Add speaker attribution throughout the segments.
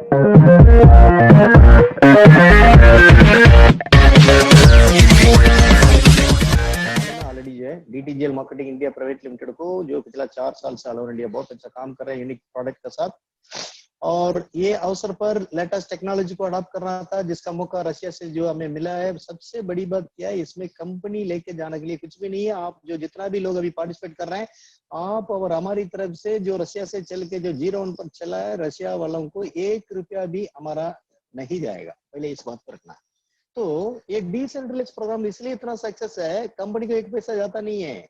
Speaker 1: Already जो है DTGL marketing India private limited को, जो पिछला 4 साल से ऑल ओवर इंडिया बहुत अच्छा काम कर रहे हैं यूनिक प्रोडक्ट के साथ, और ये अवसर पर लेटेस्ट टेक्नोलॉजी को अडॉप्ट करना था, जिसका मौका रशिया से जो हमें मिला है। सबसे बड़ी बात क्या है, इसमें कंपनी लेके जाने के लिए कुछ भी नहीं है। आप जो जितना भी लोग अभी पार्टिसिपेट कर रहे हैं, आप और हमारी तरफ से जो रशिया से चल के जो 0 पर चला है, रशिया वालों को 1 रुपया भी हमारा नहीं जाएगा, पहले इस बात पर रखना। तो ये डिसेंट्रलाइज्ड प्रोग्राम इसलिए इतना सक्सेस है, कंपनी को 1 पैसा जाता नहीं है,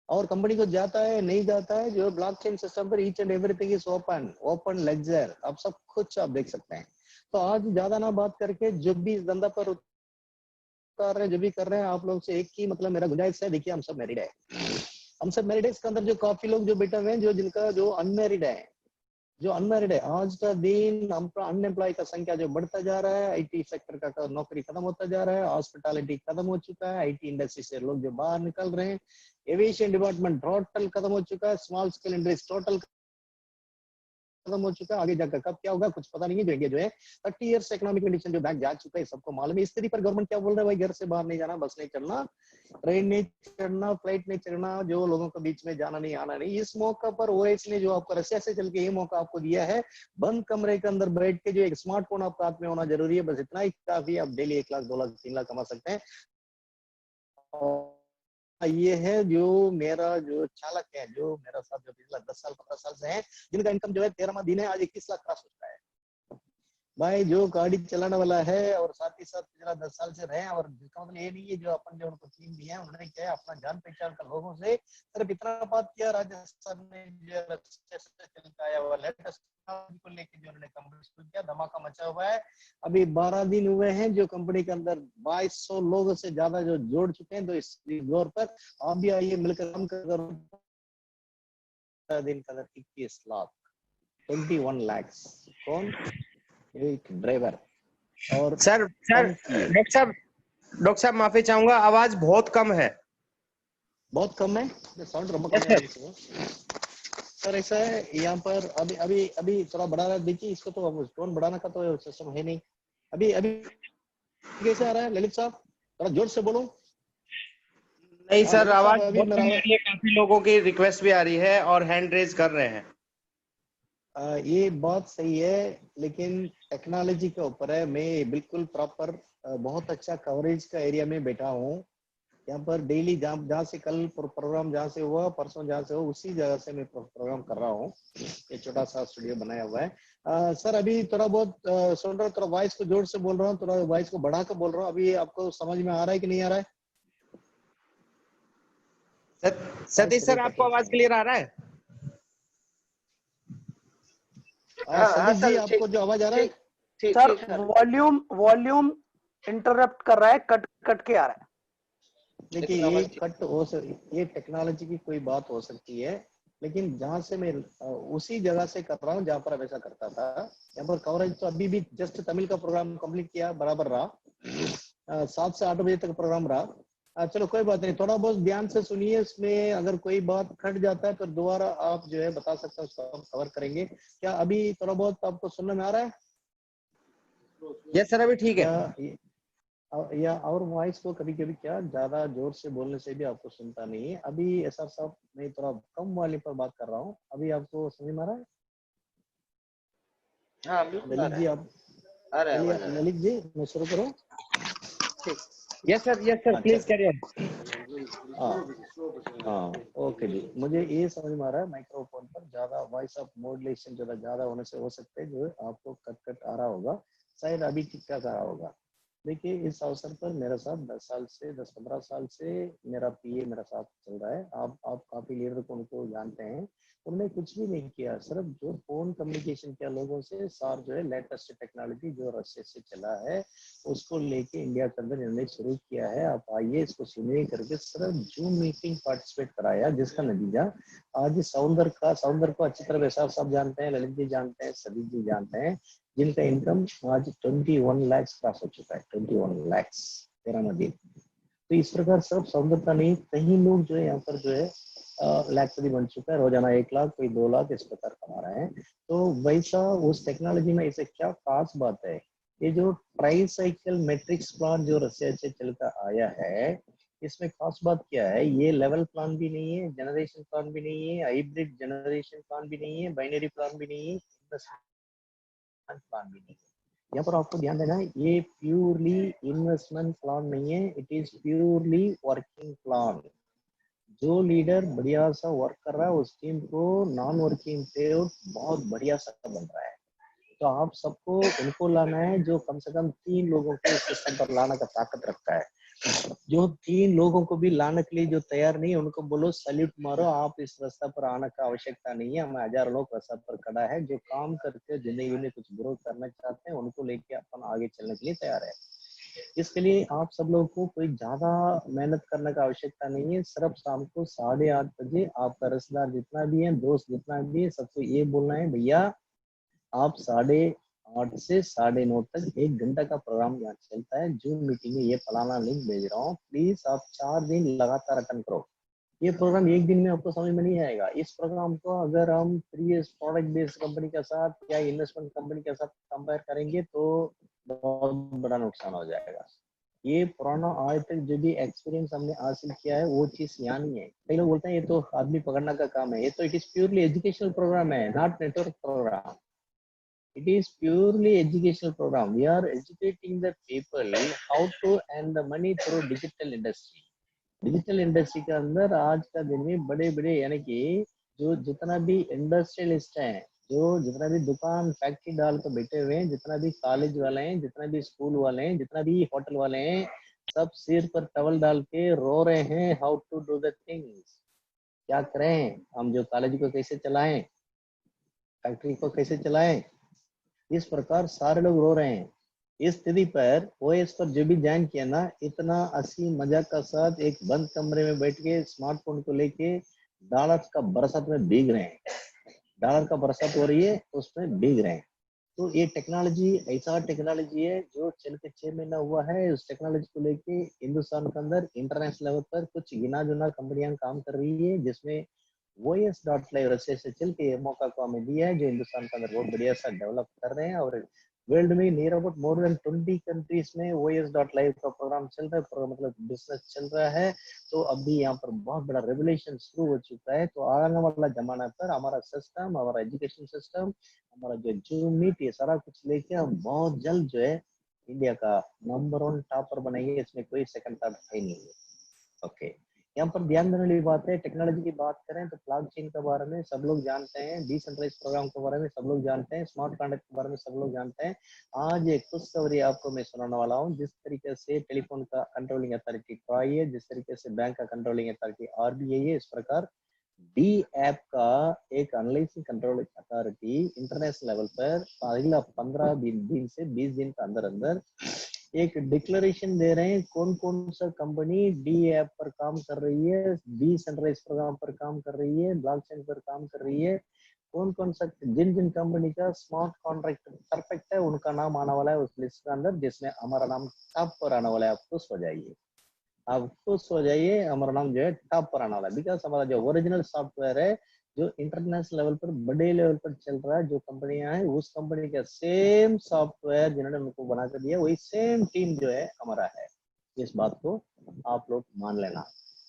Speaker 1: और कंपनी को जाता है नहीं जाता है, जो ब्लॉकचेन सिस्टम पर each and everything is open lecture, आप सब कुछ आप देख सकते हैं। तो आज ज्यादा ना बात करके, जो भी इस धंधा पर उतार रहे हैं, जो भी कर रहे हैं, आप लोग से एक ही मतलब मेरा गुजारिश है, देखिए हम सब मैरिड है, हम सब मैरिड है। इसके अंदर जो काफी लोग जो बैठे हुए हैं, जो जिनका जो अनमैरिड है, आज का दिन अनएम्प्लॉय का संख्या जो बढ़ता जा रहा है, आईटी सेक्टर का नौकरी खत्म होता जा रहा है, हॉस्पिटैलिटी खत्म हो चुका है, आईटी इंडस्ट्री से लोग जो बाहर निकल रहे हैं, एविएशन डिपार्टमेंट टोटल खत्म हो चुका है, स्मॉल स्केल इंडस्ट्री टोटल खत्म हो चुका है। आगे जाकर कब क्या होगा कुछ पता नहीं है। जो इंडिया जो है 30 इयर्स इकोनॉमिक कंडीशन जो बैक जा चुका है, सबको मालूम है। इस स्थिति पर गवर्नमेंट क्या बोल रहा है, भाई घर से बाहर नहीं जाना, बस नहीं चढ़ना, ट्रेन नहीं चढ़ना, फ्लाइट नहीं चढ़ना, जो लोगों के बीच में जाना नहीं आना नहीं। इस मौका पर ओएस ने जो आपको रशिया से चल के ये मौका आपको दिया है, बंद कमरे के अंदर बैठ के जो एक स्मार्टफोन आपका हाथ में होना जरूरी है, बस इतना ही काफी। आप डेली 1 लाख 2 लाख 3 लाख कमा सकते हैं। ये है जो मेरा जो चालक है, जो मेरा साथ जो पिछला 10 साल 15 साल से है, जिनका इनकम जो है 13वां दिन है, आज 21 लाख क्रॉस हो चुका है। भाई जो गाड़ी चलाने वाला है और साथ ही साथ पिछला 10 साल से रहे, और जिसका मतलब ये नहीं है जो अपन जो उनको टीम दी है, उन्होंने क्या है अपना जान पहचान कर लोगों से सिर्फ इतना बात किया। राजस्थान में जो चलता आया हुआ लेटेस्ट को लेके जो उन्होंने कंपनी शुरू किया, धमाका मचा हुआ है। अभी 12 दिन हुए हैं, जो कंपनी के अंदर 2200 लोगों से ज्यादा जो जोड़ चुके हैं। तो इस दौर पर आप भी आइए, मिलकर काम कर दिन का 21 लाख 21 लाख। कौन? एक ड्राइवर। और
Speaker 2: सर डॉक्टर साहब माफी चाहूंगा, आवाज बहुत कम है।
Speaker 1: बहुत कम है, साउंड कम है सर। ऐसा है यहाँ पर अभी अभी अभी थोड़ा बढ़ा देखिए इसको, तो टोन बढ़ाने का तो सिस्टम है नहीं। अभी अभी कैसे आ रहा है ललित साहब, थोड़ा जोर से बोलो।
Speaker 2: नहीं सर, आवाज
Speaker 1: अभी
Speaker 2: बहुत कम आ रही है, काफी लोगों की रिक्वेस्ट भी आ रही है और हैंड रेज कर रहे हैं।
Speaker 1: ये बात सही है, लेकिन टेक्नोलॉजी के ऊपर है। मैं बिल्कुल प्रॉपर बहुत अच्छा कवरेज का एरिया में बैठा हूँ। यहाँ पर डेली जहाँ से कल प्रोग्राम जहाँ से हुआ, परसों जहाँ से हुआ, उसी जगह से मैं प्रोग्राम कर रहा हूँ। ये छोटा सा स्टूडियो बनाया हुआ है। सर अभी थोड़ा बहुत सुन रहा हूँ, थोड़ा वॉइस को जोर से बोल रहा हूँ, थोड़ा वॉइस को बढ़ा कर बोल रहा हूँ। अभी आपको समझ में आ रहा है कि नहीं आ रहा है?
Speaker 2: सतीश सर, आपको आवाज क्लियर आ रहा है?
Speaker 1: सतीश जी, आपको जो आवाज आ रहा है?
Speaker 3: सर वॉल्यूम इंटरप्ट कर रहा है, कट कट के आ रहा है।
Speaker 1: देखिए ये कट हो ये टेक्नोलॉजी की कोई बात हो सकती है, लेकिन जहां से मैं उसी जगह से कर रहा हूँ जहां पर वैसा करता था। यहाँ पर कवरेज तो अभी भी जस्ट तमिल का प्रोग्राम कंप्लीट किया, बराबर रहा। 7 से 8 बजे तक प्रोग्राम रहा। चलो कोई बात नहीं, थोड़ा बहुत ध्यान से सुनिए। इसमें अगर कोई बात खट जाता है तो दोबारा आप जो है बता सकते हैं, उसको हम कवर करेंगे। क्या अभी थोड़ा बहुत आपको सुनने में आ रहा है?
Speaker 2: यस सर, अभी ठीक है।
Speaker 1: या और वॉइस को कभी कभी क्या ज्यादा जोर से बोलने से भी आपको सुनता नहीं है। अभी ऐसा सब मैं थोड़ा कम वाले पर बात कर रहा हूँ। अभी आपको समझ में आ रहा है?
Speaker 2: हाँ बिल्कुल
Speaker 1: ललित जी, आप ललित जी मैं शुरू करूँ?
Speaker 2: यस सर प्लीज करिए।
Speaker 1: हाँ ओके जी। मुझे ये समझ में आ रहा है माइक्रोफोन पर ज्यादा वॉइस ऑफ मॉड्यूलेशन ज्यादा होने से हो सकते हैं, जो है आपको कट कट आ रहा होगा। शायद अभी ठीक ठाक आ रहा होगा। देखिए इस अवसर पर मेरे साथ 10-15 साल से मेरा पीए मेरा साथ चल रहा है। आप काफी लीडर को उनको जानते हैं। उन्होंने कुछ भी नहीं किया, सिर्फ जो फोन कम्युनिकेशन किया लोगों से। सार जो है लेटेस्ट टेक्नोलॉजी जो रशिया से चला है, उसको लेके इंडिया के अंदर इन्होंने शुरू किया है। आप आइए इसको सुनिए करके सिर्फ जूम मीटिंग पार्टिसिपेट कराया, जिसका नतीजा आज सौंदर्य को अच्छी तरह वैसाख साहब जानते हैं, ललित जी जानते हैं, सदी जी जानते हैं, जिनका इनकम आज 21 लाख क्रॉस हो चुका है। 21 लाख 13वां दिन। तो इस प्रकार सिर्फ सौंदर्यता नहीं, कई लोग जो है यहाँ पर जो है लाखपति बन चुका है, रोजाना 1 लाख, कोई 2 लाख इस प्रकार कमा रहे हैं। तो वैसा उस टेक्नोलॉजी में ऐसे क्या खास बात है, ये जो ट्राई साइकिल मैट्रिक्स प्लान जो रशिया से चलता आया है, इसमें खास बात क्या है, ये लेवल प्लान भी नहीं है, जनरेशन प्लान भी नहीं है, हाइब्रिड जनरेशन प्लान भी नहीं है, बाइनरी प्लान भी नहीं है, प्लान भी नहीं है। यहाँ पर आपको ध्यान देना है, ये प्योरली इन्वेस्टमेंट प्लान नहीं है, it is purely working plan. जो लीडर बढ़िया सा वर्क कर रहा है उस टीम को नॉन वर्किंग पेड बहुत बढ़िया सा बन रहा है। तो आप सबको उनको लाना है जो कम से कम 3 लोगों को सिस्टम पर लाने का ताकत रखता है। जो 3 लोगों को भी लाने के लिए जो तैयार नहीं है, उनको बोलो सैल्यूट मारो, आप इस रास्ते पर आने का आवश्यकता नहीं है, हमें 1000 लोग रास्ते पर खड़ा है, जो काम करके जिंदगी में कुछ ग्रोथ करना चाहते हैं उनको लेके अपन आगे चलने के लिए तैयार है। इसके लिए आप सब लोगों को कोई ज्यादा मेहनत करने का आवश्यकता नहीं है, सिर्फ शाम को 8:30 बजे आपका रिश्तेदार जितना भी है, दोस्त जितना भी है, सबको ये बोलना है, भैया आप 8:30 से 9:30 तक 1 घंटा का प्रोग्राम यहाँ चलता है, जूम मीटिंग में ये फलाना लिंक भेज रहा हूँ, प्लीज आप 4 दिन लगातार अटेंड करो। ये प्रोग्राम 1 दिन में आपको समझ में नहीं आएगा। इस प्रोग्राम को अगर हम प्रीवियस प्रोडक्ट बेस्ड कंपनी के साथ या इन्वेस्टमेंट कंपनी के साथ कंपेयर करेंगे तो बहुत बड़ा नुकसान हो जाएगा। ये पुराना आज तक जो भी एक्सपीरियंस हमने हासिल किया है वो चीज यहाँ नहीं है। कई लोग बोलते हैं ये तो आदमी पकड़ने का काम है, ये तो it is purely educational program है, not network program. It is purely educational program. We are educating the people how to earn the money through digital industry. Digital industry के अंदर आज का दिन में बड़े बड़े यानी कि जो जितना भी इंडस्ट्रियलिस्ट हैं, जो जितना भी दुकान फैक्ट्री डाल कर बैठे हुए हैं, जितना भी कॉलेज वाले हैं, जितना भी स्कूल वाले हैं, जितना भी होटल वाले हैं, सब सिर पर टवल डाल के रो रहे हैं how to do the things. क्या करें, हम जो कॉलेज को कैसे चलाएं, फैक्ट्री को कैसे चलाएं, इस प्रकार सारे लोग रो रहे हैं। इस स्थिति पर ओएस पर जो भी ज्वाइन किया ना, इतना हंसी मजाक का साथ एक बंद कमरे में बैठ के स्मार्टफोन को लेके डॉलर का बरसात में भीग रहे हैं, डॉलर का बरसात हो रही है उसमें भीग रहे हैं। तो ये टेक्नोलॉजी ऐसा टेक्नोलॉजी है जो चल के 6 महीना हुआ है। उस टेक्नोलॉजी को लेके हिंदुस्तान के अंदर इंटरनेशनल लेवल पर कुछ गिना जुना कंपनियां काम कर रही है, जिसमें OS.live रशिया से चल के मौका को हमें दिया है, जो हिंदुस्तान के अंदर बहुत बढ़िया सा डेवलप कर रहे हैं। और वर्ल्ड में near about more than 20 countries में OS.live का प्रोग्राम चल रहा है, प्रोग्राम मतलब बिजनेस चल रहा है। तो अभी यहाँ पर बहुत बड़ा रेवोल्यूशन शुरू हो चुका है। तो आने वाला जमाना पर हमारा सिस्टम, हमारा एजुकेशन सिस्टम, हमारा जो जूम मीट, ये सारा कुछ लेके हम बहुत जल्द जो है इंडिया का नंबर 1 टॉपर बनाएंगे, इसमें कोई सेकंड थॉट है नहीं है। ओके, यहाँ पर ध्यान देने वाली बात है, टेक्नोलॉजी की बात करें तो ब्लॉकचेन के बारे में सब लोग जानते हैं, डिसेंट्रलाइज प्रोग्राम के बारे में सब लोग जानते हैं, स्मार्ट कॉन्ट्रैक्ट के बारे में सब लोग जानते हैं। आज एक खुशखबरी आपको मैं सुनाने वाला हूँ। जिस तरीके से टेलीफोन का कंट्रोलिंग अथॉरिटी ट्राई है, जिस तरीके से बैंक का कंट्रोलिंग अथॉरिटी RBI है, इस प्रकार डी ऐप का एक analysis control authority international level पर अगला 15 दिन से 20 दिन के अंदर अंदर एक डिक्लेरेशन दे रहे हैं कौन कौन सा कंपनी डी ऐप पर काम कर रही है, डिसेंट्रलाइज प्रोग्राम पर काम कर रही है, ब्लॉकचेन पर काम कर रही है, कौन कौन सा जिन जिन कंपनी का स्मार्ट कॉन्ट्रैक्ट परफेक्ट है उनका नाम आने वाला है उस लिस्ट के अंदर, जिसमें हमारा नाम टॉप पर आने वाला है। आप खुश हो जाइए, आप खुश हो जाइए, हमारा नाम जो है टॉप पर आने वाला है। बिकॉज हमारा जो ओरिजिनल सॉफ्टवेयर है जो इंटरनेशनल लेवल पर बड़े लेवल पर चल रहा है, जो कंपनियां हैं उस कंपनी का सेम सॉफ्टवेयर जिन्होंने उनको बना कर दिया वही सेम टीम जो है हमारा है। इस बात को आप लोग मान लेना।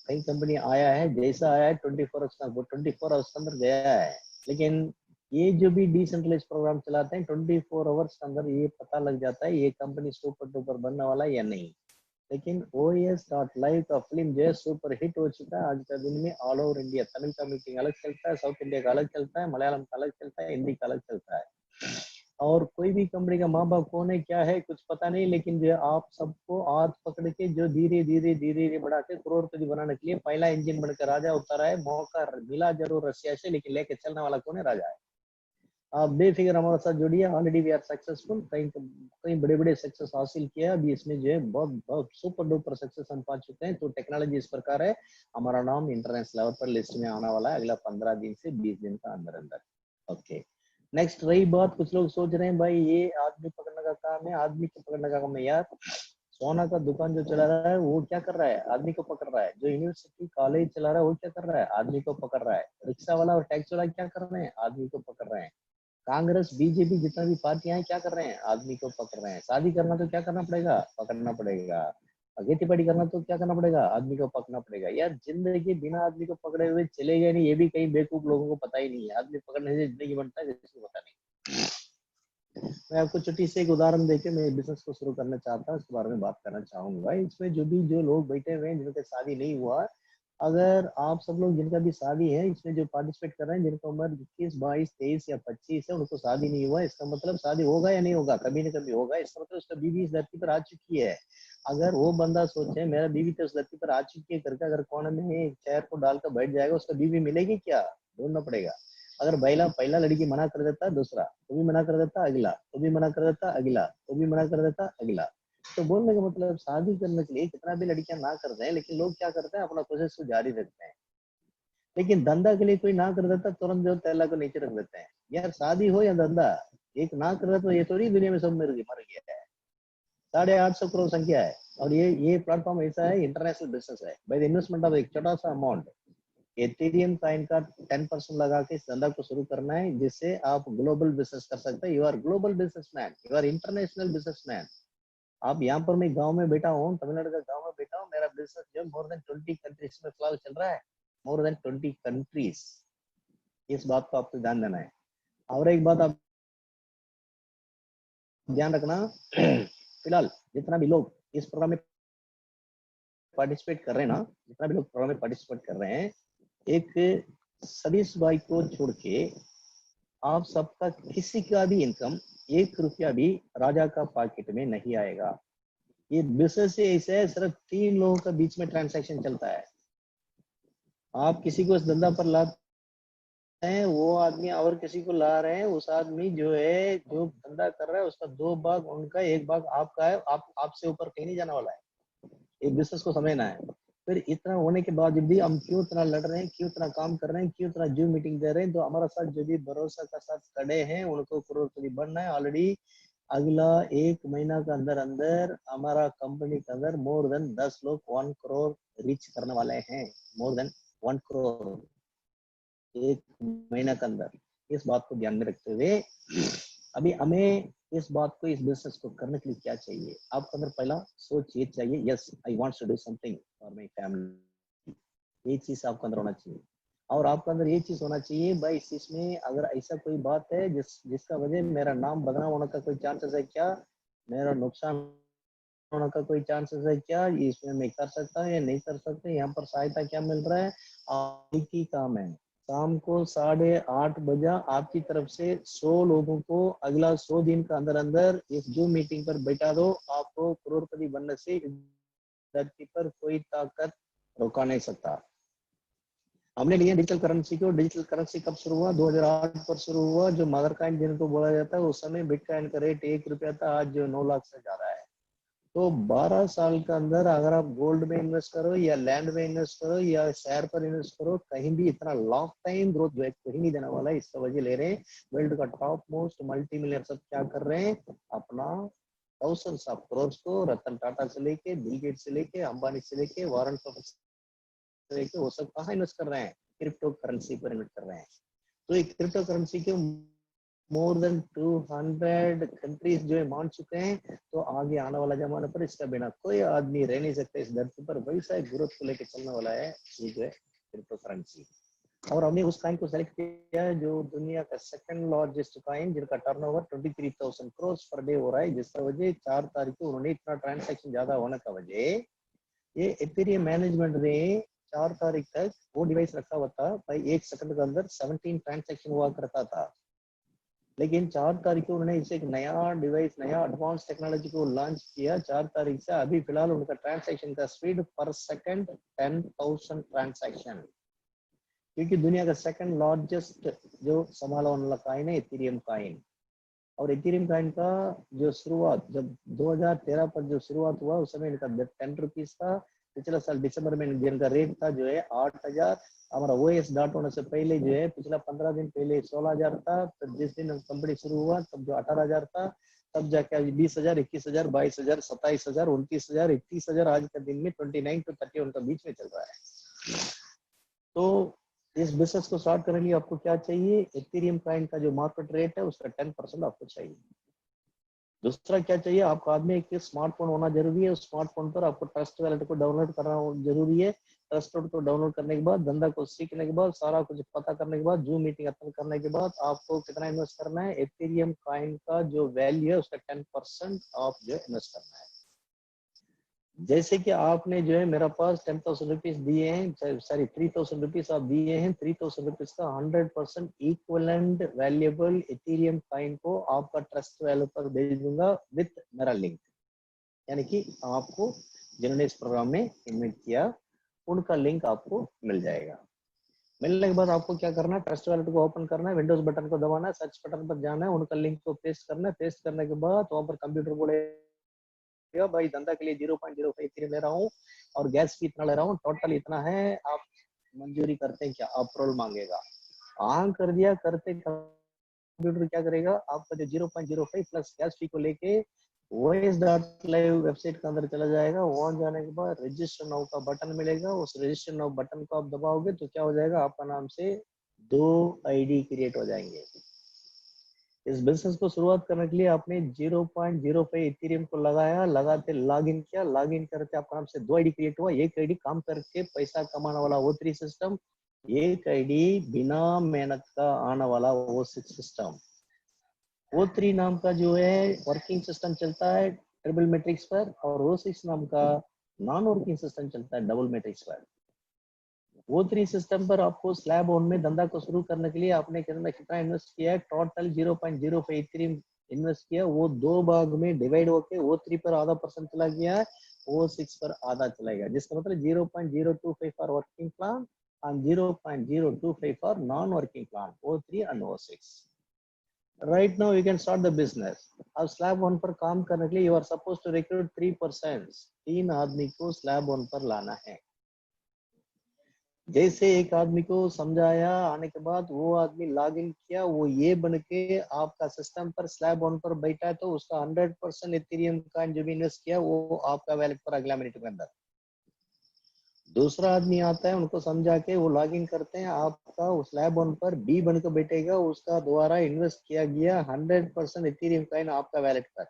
Speaker 1: कई कंपनी आया है, जैसा आया है 24 आवर्स का, वो 24 आवर्स के अंदर गया है, लेकिन ये जो भी डिसेंट्रलाइज प्रोग्राम चलाते हैं 24 आवर्स के अंदर ये पता लग जाता है ये कंपनी सुपर डुपर बनने वाला है या नहीं। लेकिन OS.live का फिल्म जो है सुपर हिट हो चुका है। आज का दिन में ऑल ओवर इंडिया तमिल का मीटिंग अलग चलता है, साउथ इंडिया का अलग चलता है, मलयालम का अलग चलता है, हिंदी का अलग चलता है। और कोई भी कंपनी का माँ बाप कौन है क्या है कुछ पता नहीं, लेकिन जो आप सबको हाथ पकड़ के जो धीरे धीरे धीरे धीरे बढ़ा के करोड़पति बनाने के लिए पहला इंजन बनकर राजा उतारा है। मौका मिला जरूर रशिया से, लेकिन लेके चलने वाला कौन है? राजा है। आप बेफिक्र हमारे साथ जुड़िए, ऑलरेडी वी आर सक्सेसफुल, कई बड़े बड़े सक्सेस हासिल किया। अभी इसमें जो है बहुत बहुत सुपर डुपर सक्सेस हम पा चुके हैं। तो टेक्नोलॉजी इस प्रकार है, हमारा नाम इंटरनेशनल लेवल पर लिस्ट में आने वाला है अगला 15 दिन से 20 दिन का अंदर अंदर। ओके, नेक्स्ट रही बात, कुछ लोग सोच रहे हैं भाई ये आदमी पकड़ने का काम है, आदमी को पकड़ने का काम है। यार सोना का दुकान जो चला रहा है वो क्या कर रहा है, आदमी को पकड़ रहा है। जो यूनिवर्सिटी कॉलेज चला रहा है वो क्या कर रहा है, आदमी को पकड़ रहा है। रिक्शा वाला और टैक्सी वाला क्या कर रहे हैं, आदमी को पकड़ रहे हैं। कांग्रेस बीजेपी जितना भी पार्टियां हैं क्या कर रहे हैं, आदमी को पकड़ रहे हैं। शादी करना तो क्या करना पड़ेगा, पकड़ना पड़ेगा। खेती बाड़ी करना तो क्या करना पड़ेगा, आदमी को पकड़ना पड़ेगा। यार जिंदगी बिना आदमी को पकड़े हुए चलेगा नहीं, ये भी कई बेवकूफ लोगों को पता ही नहीं है। आदमी पकड़ने से जिंदगी बनता है, किसी को पता नहीं। मैं आपको छोटी से एक उदाहरण देके मैं बिजनेस को शुरू करना चाहता हूँ, इसके बारे में बात करना चाहूंगा। इसमें जो लोग बैठे हुए हैं जिनका शादी नहीं हुआ, अगर आप सब लोग जिनका भी शादी है इसमें जो पार्टिसिपेट कर रहे हैं, जिनका उम्र 21, 22, 23 या 25 है, उनको शादी नहीं हुआ, इसका मतलब शादी होगा या नहीं होगा, कभी न कभी होगा। इसका मतलब उसका बीवी इस धरती पर आ चुकी है। अगर वो बंदा सोचे मेरा बीवी तो इस धरती पर आ चुकी है करके अगर कोने में एक चेयर को डालकर बैठ जाएगा, उसका बीवी मिलेगी क्या, ढूंढना पड़ेगा। अगर पहला लड़की मना कर देता दूसरा, तो भी मना कर देता अगला, तो भी मना कर देता अगला, तो भी मना कर देता अगला। तो बोलने का मतलब शादी करने के लिए कितना भी लड़कियां ना कर दें, लेकिन लोग क्या करते हैं, अपना प्रोसेस को जारी रखते हैं। लेकिन धंधा के लिए कोई ना कर देता, तुरंत जो तैला को नीचे रख देते हैं। यार शादी हो या धंधा, एक ना कर देता तो ये थोड़ी दुनिया में सब मर गया है। 850 करोड़ संख्या है। और ये प्लेटफॉर्म ऐसा है, इंटरनेशनल बिजनेस है। बाय द इन्वेस्टमेंट ऑफ एक छोटा सा अमाउंट, एथेरियम कॉइन का 10% लगा के इस धंधा को शुरू करना है, जिससे आप ग्लोबल बिजनेस कर सकते हैं। You are global businessman, you are international businessman. आप यहाँ पर, मैं गांव में बैठा हूँ, तमिलनाडु का गांव में बैठा हूँ, मेरा बिजनेस जो मोर देन 20 कंट्रीज में फिलहाल चल रहा है। More than 20 countries. इस बात को आपको ध्यान देना है। और एक बात आप ध्यान रखना, फिलहाल जितना भी लोग इस प्रोग्राम में पार्टिसिपेट कर रहे हैं ना, जितना भी लोग प्रोग्राम में पार्टिसिपेट कर रहे हैं, एक सतीश भाई को छोड़ के आप सबका किसी का भी इनकम 1 रुपया भी राजा का पॉकेट में नहीं आएगा। ये बिजनेस से ऐसे है, सिर्फ 3 लोगों के बीच में ट्रांजैक्शन चलता है। आप किसी को इस धंधा पर लाते हैं, वो आदमी और किसी को ला रहे हैं, उस आदमी जो है, जो धंधा कर रहा है, उसका 2 भाग उनका, 1 भाग आपका है। आपसे ऊपर कहीं नहीं जाने वाला है। एक बिजनेस को समझना है। फिर इतना होने के बाद भी हम क्यों इतना लड़ रहे हैं, क्यों इतना काम कर रहे हैं, क्यों इतना जूम मीटिंग दे रहे हैं, तो हमारा साथ जो भी भरोसा का साथ खड़े हैं उनको करोड़पति बनना है। ऑलरेडी अगला 1 महीना के अंदर अंदर हमारा कंपनी के अंदर मोर देन 10 लोग 1 करोड़ रीच करने वाले हैं। मोर देन 1 करोड़ 1 महीना के अंदर। इस बात को ध्यान में रखते हुए अभी हमें इस बात को, इस बिजनेस को करने के लिए क्या चाहिए, आपके अंदर पहला सोच ये चाहिए, yes I want to do something for my family. ये चीज आपके अंदर होना चाहिए। और आपके अंदर ये चीज होना चाहिए, भाई इस चीज में अगर ऐसा कोई बात है जिसका वजह मेरा नाम बदनाम होने का कोई चांसेस है क्या, मेरा नुकसान होने का कोई चांसेस है क्या, इसमें मैं कर सकता हूँ या नहीं कर सकता, यहाँ पर सहायता क्या मिल रहा है। एक ही काम है, शाम को 8:30 बजे आपकी तरफ से 100 लोगों को अगला 100 दिन के अंदर अंदर इस जो मीटिंग पर बैठा दो। आपको करोड़पति बनने से धरती पर कोई ताकत रोका नहीं सकता। हमने लिए डिजिटल करेंसी को। डिजिटल करेंसी कब शुरू हुआ, 2008 पर शुरू हुआ। जो मदर कॉइन जिनको बोला जाता है, उस समय बिटकॉइन का रेट 1 रुपया था, आज जो 9 लाख से ज्यादा है। तो 12 साल के अंदर अगर आप गोल्ड में इन्वेस्ट करो या लैंड में इन्वेस्ट करो या शेयर पर इन्वेस्ट करो, कहीं भी इतना लॉन्ग टाइम ग्रोथ जो है कोई नहीं देने वाला है। इसका वजह ले रहे हैं वर्ल्ड का टॉप मोस्ट मल्टी मिलियनर सब क्या कर रहे हैं, अपना थाउजेंड्स ऑफ करोड़ को रतन टाटा से लेके, बिल गेट्स से लेके, अंबानी से लेके, वारन बफेट से लेके, वो सब कहाँ इन्वेस्ट कर रहे हैं, क्रिप्टो करेंसी पर इन्वेस्ट कर रहे हैं। तो एक क्रिप्टो करेंसी के मोर देन 200 कंट्रीज जो है मान चुके हैं। तो आगे आने वाला जमाने पर इसका बिना कोई आदमी रह नहीं सकता इस धरती पर। वैसा एक ग्रोथ को लेकर चलने वाला है ये जो है क्रिप्टो करेंसी। और हमने उस कॉइन को सेलेक्ट किया है जो दुनिया का सेकंड लार्जेस्ट कॉइन, जिनका टर्नओवर 23,000 करोड़ पर डे हो रहा है। जिसका वजह 4 तारीख को उन्होंने इतना ट्रांजैक्शन ज्यादा होने का वजह, ये इथेरियम मैनेजमेंट ने 4 तारीख तक वो डिवाइस रखा हुआ था भाई, 1 सेकंड के अंदर 17 ट्रांजैक्शन हुआ करता था। लेकिन 4 तारीख को उन्होंने इसे एक नया डिवाइस, नया एडवांस टेक्नोलॉजी को लॉन्च किया 4 तारीख से। अभी फिलहाल उनका ट्रांजैक्शन का स्पीड पर सेकंड 10,000 ट्रांजैक्शन, क्योंकि दुनिया का सेकंड लार्जेस्ट जो संभाला वाला कॉइन है इथेरियम कॉइन। और इथेरियम कॉइन का जो शुरुआत जब 2013 पर जो शुरुआत हुआ, उस समय इनका 10 रुपीज था। पिछले साल दिसंबर में जिनका रेट था जो है 8,000। हमारा ओएस स्टार्ट होने से पहले जो है पिछला 15 दिन पहले 16,000 था। तो जिस दिन कंपनी शुरू हुआ तब जो 18,000 था। तब जाके 20,000, 21,000, 22,000, 27,000, 29,000, 31,000 आज के दिन में 29 to 31 का बीच में चल रहा है। तो इस बिजनेस को स्टार्ट करने के लिए आपको क्या चाहिए? इथेरियम कॉइन का जो मार्केट रेट है उसका 10% आपको चाहिए। दूसरा क्या चाहिए आपको? आदमी एक स्मार्टफोन होना जरूरी है। उस स्मार्टफोन पर आपको ट्रस्ट वॉलेट को डाउनलोड करना जरूरी है। ट्रस्ट वॉलेट को डाउनलोड करने के बाद, धंधा को सीखने के बाद, सारा कुछ पता करने के बाद, जूम मीटिंग अटेंड करने के बाद आपको कितना इन्वेस्ट करना है? इथेरियम कॉइन का जो वैल्यू है उसका 10% आप जो इन्वेस्ट करना है। जैसे कि आपने जो है मेरे पास 10,000 रुपीज दिए हैं, सॉरी 3,000 रुपीज आप दिए हैं, 3,000 रुपीज का 100% इक्विवेलेंट वैल्यूएबल इथेरियम कॉइन को आपका ट्रस्ट वैल्यू पर भेज दूंगा विथ मेरा लिंक। यानी कि आपको जिन्होंने इस प्रोग्राम में इन्वेस्ट किया उनका लिंक आपको मिल जाएगा। मिलने के बाद आपको क्या करना है? ट्रस्ट वैलेट को ओपन करना है, विंडोज बटन को दबाना है, सर्च बटन पर जाना है, उनका लिंक को पेस्ट करना है। पेस्ट करने के बाद वहां पर कंप्यूटर बोलेगा भाई धंधा के लिए 0.05 इथेरियम ले रहा हूँ और गैस फी इतना ले रहा हूँ, टोटल इतना है, आप मंजूरी करते हैं क्या? अप्रूवल मांगेगा। ऑन कर दिया, करते कंप्यूटर क्या करेगा? आपका जो 0.05 प्लस गैस फी को लेके OS.live वेबसाइट के अंदर चला जाएगा। वहां जाने के बाद रजिस्टर नाउ का बटन मिलेगा। उस रजिस्टर नाउ बटन को आप दबाओगे तो क्या हो जाएगा? आपका नाम से 2 ID क्रिएट हो जाएंगे। इस बिजनेस को शुरुआत करने के लिए आपने 0.05 इथेरियम को लगाया, लगाते लॉगिन किया, लॉगिन करते आपका नाम से 2 ID क्रिएट हुआ। एक ID काम करके पैसा कमाने वाला O3 सिस्टम, एक ID बिना मेहनत का आने वाला O6 सिस्टम। O3 नाम का जो है वर्किंग सिस्टम चलता है ट्रिपल मैट्रिक्स पर और O6 नाम का नॉन वर्किंग सिस्टम चलता है डबल मैट्रिक्स पर। O3 सिस्टम पर आपको स्लैब ऑन में धंधा को शुरू करने के लिए आपने कितना इन्वेस्ट किया है? टोटल 0.05 इथेरियम इन्वेस्ट किया। वो 2 भाग में डिवाइड होके O3 पर आधा % चला गया है, O6 पर आधा चला गया, जिसका मतलब 0.025 for working plan and 0.025 for non working plan, O3 and O6। Right now you can start the business। अब स्लैब वन पर काम करने के लिए you are supposed to recruit 3%। 3 आदमी को स्लैब वन पर लाना है। जैसे एक आदमी को समझाया, आने के बाद वो आदमी लॉग इन किया, वो ये बन के आपका सिस्टम पर स्लैब वन पर बैठा है तो उसका 100% इथेरियम का जो भी इन्वेस्ट किया वो आपका वैलेट पर अगला मिनट के अंदर। दूसरा आदमी आता है, उनको समझा के वो लॉग इन करते हैं, आपका उस स्लैब वन पर बी बनकर बैठेगा, उसका द्वारा इन्वेस्ट किया गया 100% इथेरियम कॉइन आपका वैलेट पर।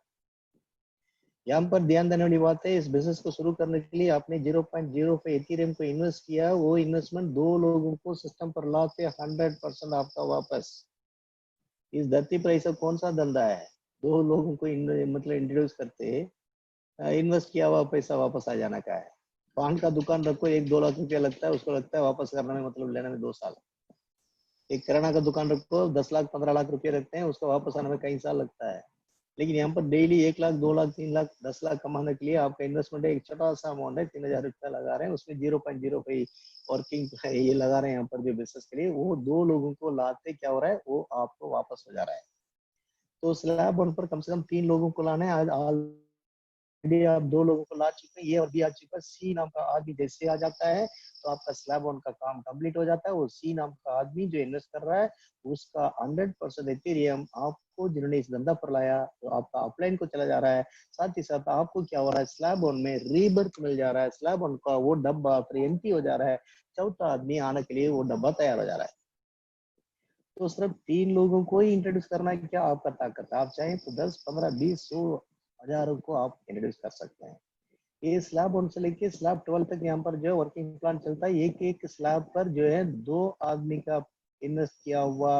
Speaker 1: यहाँ पर ध्यान देने वाली बात है, इस बिजनेस को शुरू करने के लिए आपने 0.05 इथेरियम को इन्वेस्ट किया, वो इन्वेस्टमेंट 2 लोगों को सिस्टम पर लाते 100% आपका वापस। इस धरती पर ऐसा कौन सा धंधा है 2 लोगों को मतलब इंट्रोड्यूस करते इन्वेस्ट किया हुआ पैसा वापस आ जाना का है? पान का दुकान रखो, 1-2 लाख रुपया लगता है, उसको लगता है वापस करने में, मतलब लेने में 2 साल। एक किराना का दुकान रखो, 10 लाख 15 लाख रुपये रखते हैं, उसको वापस आने में कई साल लगता है। लेकिन यहाँ पर डेली 1 लाख 2 लाख 3 लाख 10 लाख कमाने के लिए आपका इन्वेस्टमेंट एक छोटा सा अमाउंट है, 3,000 रुपया लगा रहे हैं, उसमें 0.05 वर्किंग ये लगा रहे हैं यहाँ पर जो बिजनेस के लिए, वो 2 लोगों को लाते क्या हो रहा है? वो आपको वापस हो जा रहा है। तो स्लैब वन पर कम से कम 3 लोगों को लाना है। आज आप 2 लोगों को ला चुके हैं, ये और भी आ चुका है। सी नाम का आदमी जैसे आ जाता है तो आपका स्लैब वन का काम कंप्लीट हो जाता है। वो सी नाम का आदमी जो इन्वेस्ट कर रहा है उसका 100% इथेरियम आपको, जिन्होंने इस धंधा पर लाया, तो आपका अपलाइन को चला जा रहा है। साथ ही साथ आपको क्या हो रहा है? स्लैब वन में रीबर्थ मिल जा रहा है, स्लैब वन का वो डब्बा फिर एम्प्टी हो जा रहा है, चौथा आदमी आने के लिए वो डब्बा तैयार हो जा रहा है। तो सिर्फ 3 लोगों को ही इंट्रोड्यूस करना है क्या आपका ताकत? आप चाहें तो 10, 15, 20, 100, हजारों को आप इंट्रोड्यूस कर सकते हैं। ये स्लैब वन से लेके स्लैब 12 तक यहाँ पर जो है वर्किंग प्लान चलता है। एक स्लैब पर जो है 2 आदमी का इन्वेस्ट किया हुआ